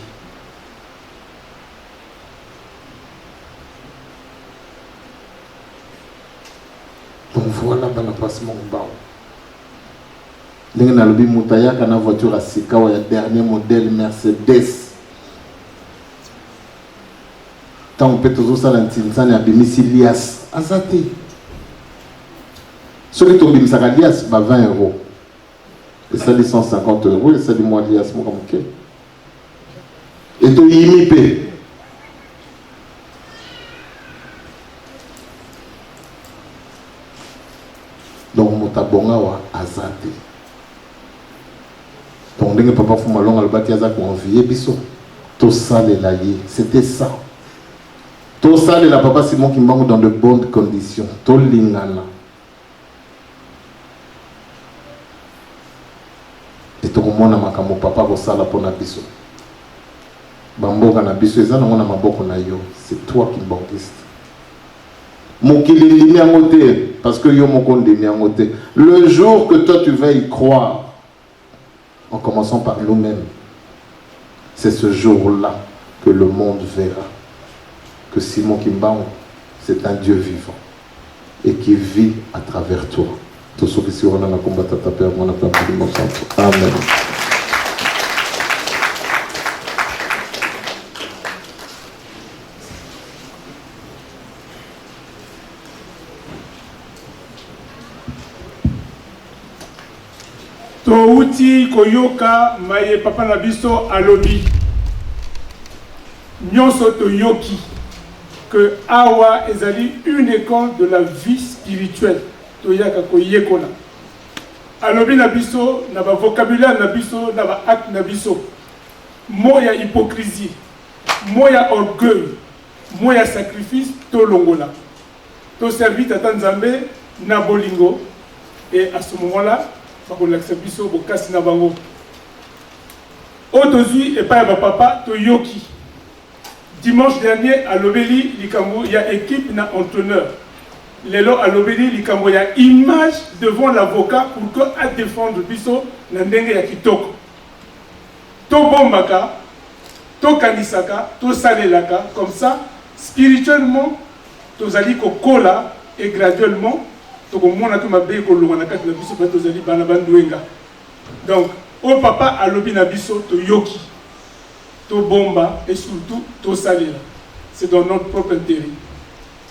Donc voilà, bana passe mon bao. Lenga lobi mutaya kana voiture à Sikawa ya dernier modèle Mercedes. Tant on peut toujours ça l'antinsan ya bimisi lias azate. Celui qui tombe bimisa lias ba 20 €. Et ça dit 150 €, et ça dit moi lias mo comme OK. Et to yimipe. Donc motabonga wa azate. Donc ndenge papa fumalonga albaki aza ko envier biso. To sale la ye, c'était ça. Tout ça, le papa Simon qui manque dans de bonnes conditions. Tout l'ingana. Et tout le monde a mon papa pour ça, pour Nabiso. Bamboka Nabiso, c'est toi qui banquiste. Mokili limi parce que yo mokon de miangote. Le jour que toi tu vas y croire, en commençant par nous-mêmes, c'est ce jour-là que le monde verra que Simon Kimbao, c'est un Dieu vivant et qui vit à travers toi. Tout ce qui est dans la combat à ta père, mon appel pour le centre. Amen. Touti koyoka maye papa nabiso alobi. Nyonso toyoki que awa ezali une école de la vie spirituelle. Toyaka koyekola. Alobi na biso na ba vocabulaire na biso na ba acte na biso. Moya hypocrisie, moya orgueil, moya sacrifice to longola. To servi tata Nzambe na bolingo et à ce moment-là, bakolakisa biso bokasi na bango. Otozui et pas ba papa toyoki. Dimanche dernier, à l'Obéli, il y a équipe na entraîneur. Lélo à l'Obéli, il y a image devant l'avocat pour que à défendre biso na ndenge ya kitoko. To bombaka, to kanisaka, to salelaka, comme ça, spirituellement, to zali ko kola et graduellement, to ko mona to mabe ko longa na kati na biso pa to zali bana banduenga. Donc, au papa à l'Obéli na biso to yoki. To bomba et surtout to salela. C'est dans notre propre intérêt.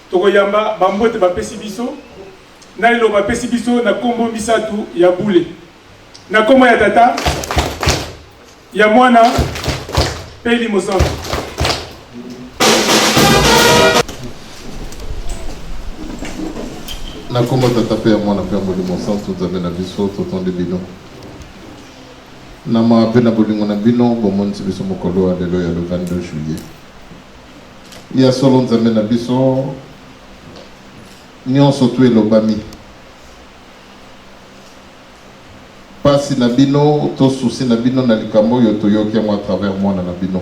To yamba bambote ba pesibiso na ilo ba pesibiso na kombo misatu ya boule. Na kombo ya tata ya mwana peli mosanto. Na kombo tata pe ya mwana pe mboli mosanto nzambe na biso totonde bino. Nama pena bolingo na bino bomonisi biso mokolo ya lelo ya le 22 juillet. Ya solo nzambe na biso nyonso tu elobami. Pasi na bino to susi na bino na likambo yo toyoki yango à travers mwana na bino.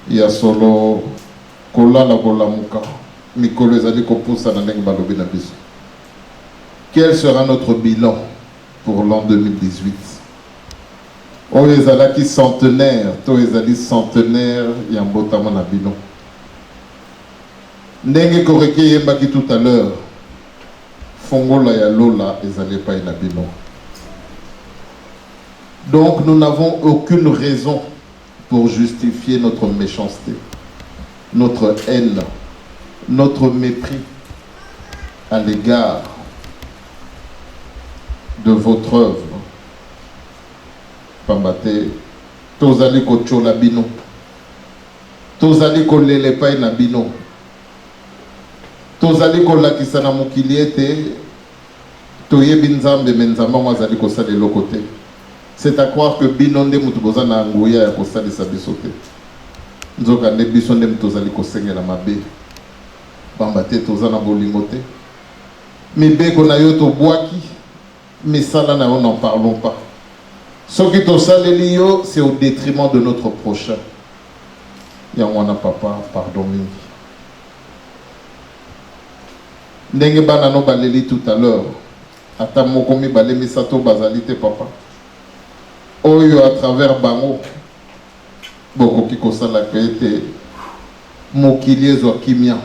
Ya solo kolala kolamuka mikolo ezali kopusa na ndenge balobi na biso. Quel sera notre bilan pour l'an 2018? oyo ezalaki centenaire to ezali centenaire ya mbotama na bino ndenge koreki yembaki tout à l'heure fongola ya lola ezali epai na bino. Donc nous n'avons aucune raison pour justifier notre méchanceté, notre haine, notre mépris à l'égard de votre œuvre. Pambate, tozali kochola bino, tozali kolele pai na bino, tozali kolakisa na mokili ete toyebi nzambe me nzambe ngo azali kosala eloko te. C'est à croire que bino nde mutu boza na nguya ya kosalisa biso te. Nzoka nde biso nde mutu ozali kosengela mabe. Pambate toza na bolingo te. Mibeko na yo tobwaki, misala na yo n'en parlons pas. Ce qui tosaleli yo, c'est au détriment de notre prochain. Yangwana papa, pardon mingi. Ndenge bana no baleli tout à l'heure. Ata moko mi balemi sato bazali te papa. Oyo à travers bango. Boko ki kosala ete mokili ezwa kimia.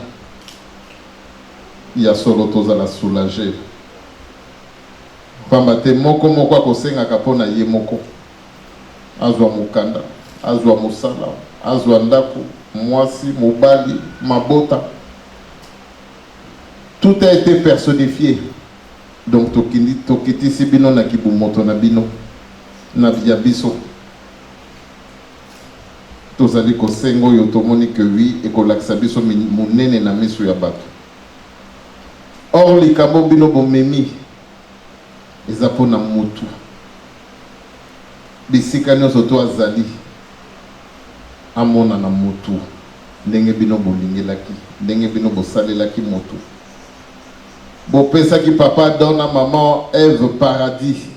Ya solo tozala soulager. Pambate moko moko akosengaka mpona ye moko. Azwa mokanda, azwa mosala, azwa ndako, mwasi, mobali, mabota. Tout a été personnifié. Donc tokitisi bino na kibumoto na bino na via biso. Tozali kosengo yo tomoni que oui et kolakisa biso munene na miso ya bato. Or likambo bino bomemi eza pona mutu. Bisika nyonso to azali amona na mutu. Ndenge bino bolingelaki, ndenge bino bosalelaki mutu. Bopesa ki papa donne à maman Ève paradis.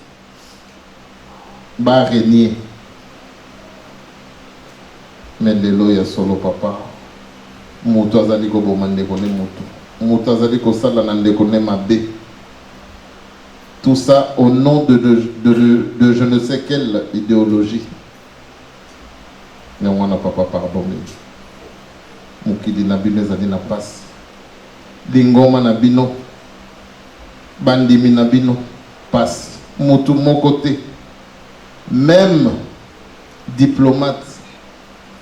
Ba régner. Mais lelo ya solo papa. Mutu azali ko bomande ko ne mutu. Mutu azali ko sala na ndeko ne mabe. Tout ça au nom de je ne sais quelle idéologie. Mais on n'a pas pardonné. Mukidi na bino ezali na passe. Lingoma na bino. Bandimi na bino passe. Mutu moko te. Même diplomate,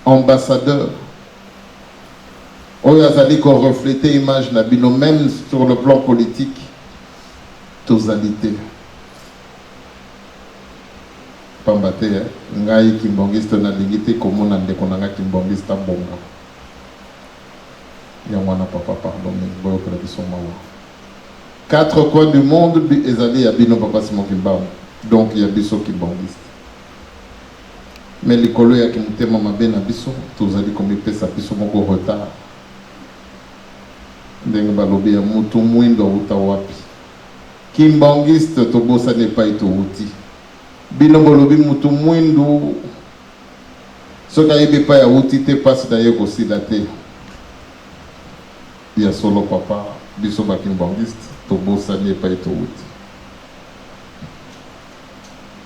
ambassadeur, oyo azali ko refléter image na bino même sur le plan politique. Tozalité. Pambate, ngai kimbongiste na lingite komona ndeko nanga kimbongiste bonga. Yangwana papa pardon, boyo kala biso mawa. 4 coins du monde ezali ya bino papa Simon Kimbao. Donc il y a biso kimbongiste. Mais likolo ya kimutema mabe na biso, tozali komipesa biso moko retard. Ndenge balobi ya mutu mwindo uta wapi. Kimbangiste tobosa ne pas ito uti. Bino bolobi mutu mwindu. Soka yebe pa ya uti te passe da yeko silate. Ya solo papa, biso ba kimbangiste, tobosa ne pas ito uti.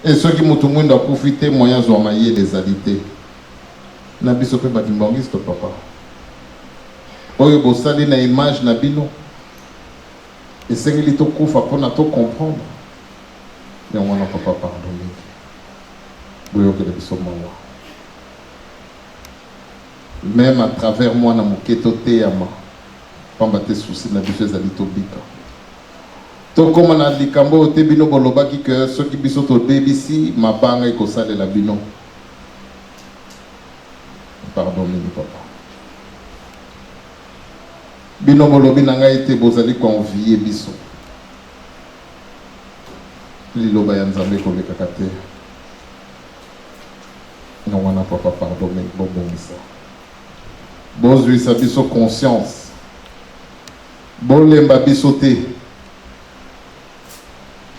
Et ceux qui mutu mwindu a profité moyens de mailler les alités. Na biso pe ba kimbangiste papa. Oyo bosali na image na bino. Et c'est que les to kufa pour na to comprendre. Mais on n'a pas pardonné. Boyo que les sommes moi. Même à travers moi na moketo te yama. Pambate souci na biso ezali to bika. To comme na likambo te bino bolobaki que ceux qui biso to debisi mabanga ikosale la bino. Pardonnez-nous papa. Bino molobi na ngai te bozali convier biso. Liloba ya nzambe kolekaka te. Nongwana papa pardonne bobongisa. Bozwisa biso conscience. Bolemba biso te.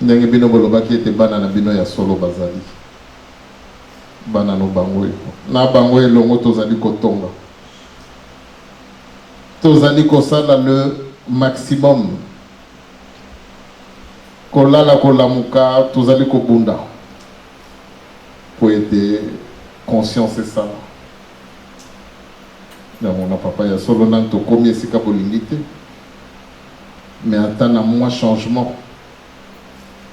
Ndenge bino bolobaki ete bana na bino ya solo bazali. Bana no bango na bango elongo tozali kotonga. Tozali kosala le maximum. Kolala kolamuka tozali kobunda. pour être conscient, c'est ça. Mon papa, il y a solo nan to combien c'est cabolingité. Mais attends à moi changement.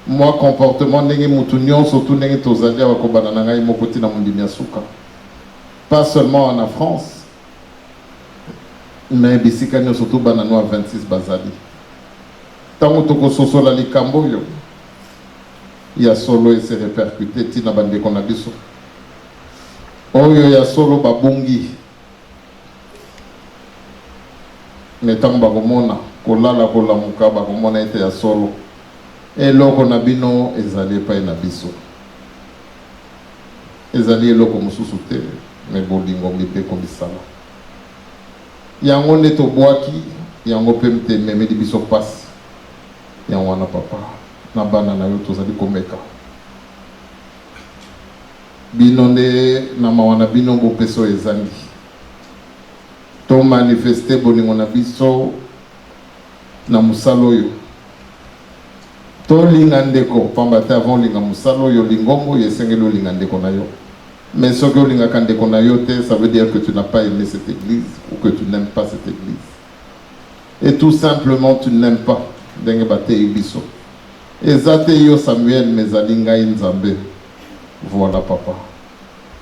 Moi comportement n'est moutounion surtout n'est tozali wa kobana ngai mokoti na mundimi asuka. Pas seulement en France, mais bisika nyo surtout banano à 26 bazali. Tango toko soso la likambo yo. Il y a solo et se répercuté tina bande kona biso. Oyo ya solo babungi. Mais tango bakomona kolala kolamuka bakomona ete ya solo. Eloko na bino ezali pa na biso. Ezali eloko mususu te, mais bolingo mpe komisala. Yango neto boaki, yango pe mte memedi biso pasi. Yango wana papa, na bana na yo tozali komeka. Bino nde na mawana bino bo peso ezangi. To manifester bolingo na biso na musalo yo. To linga ndeko pamba te avant linga musalo yo lingongo yesengelo linga ndeko na yo. Mais ce que linga kandeko na yo te, ça veut dire que tu n'as pas aimé cette église ou que tu n'aimes pas cette église. Et tout simplement tu n'aimes pas denge bate ibiso. Ezate yo Samuel mezalinga inzambe. Voilà papa.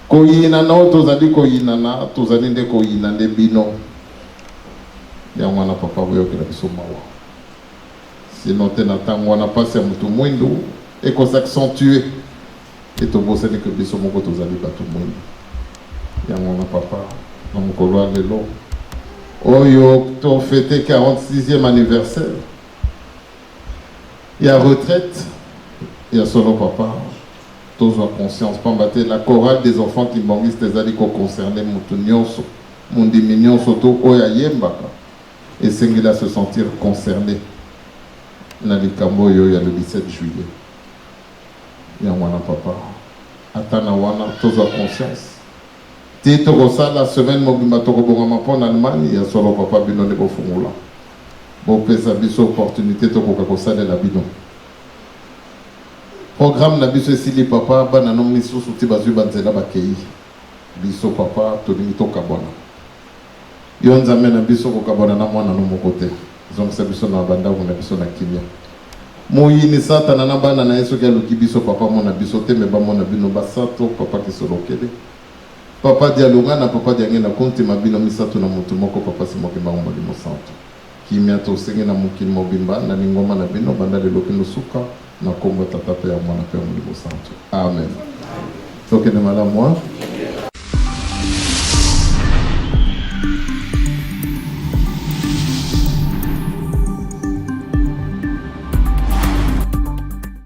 Koyina na tozali koyina na tozali nde koyina nde bino. Ya mwana papa boyo kila biso mawa. Sinon te na tango wana pasi ya mutu mwindu eko s'accentuer. Et to bosse ne que biso moko tozali batu mwindu. Ya mwana papa na mukolo lelo. Oyo to fêté 46e anniversaire. Il y a retraite. Il y a solo papa. Tous ont conscience. Pambaté la chorale des enfants qui bangisent des aliko concernés moutounionso. Mundimignon soto oya yembaka. Et Sengila se sentir concerné. Nalikambo yo ya le 17 juillet. Ya wana papa. Atana wana tous ont conscience. Tito rosa la semaine mobima toko bongama pon Allemagne ya solo papa bino ne ko fungula. Bo pesa biso opportunité toko kakosale la bino. Programme na biso esili papa bana no misusu ti bazwi banzela bakei. Biso papa tolingi tokabona. Yo nzambe na biso kokabona na mwana no mokote. Zonsa biso na banda na biso na kimia. Moyini satana na bana na yeso ke luki biso papa mona biso te me ba mona bino basato papa ki solokele. Papa dialonga na papa diange na konti mabino misato na mutu moko papa simoke ba ngomba limo santo. Kimia to senge na mukini mobimba na lingoma na bino banda de lokino suka na kombo tata pe ya mwana pe mulimo santo. Amen. Donc ne mala moi.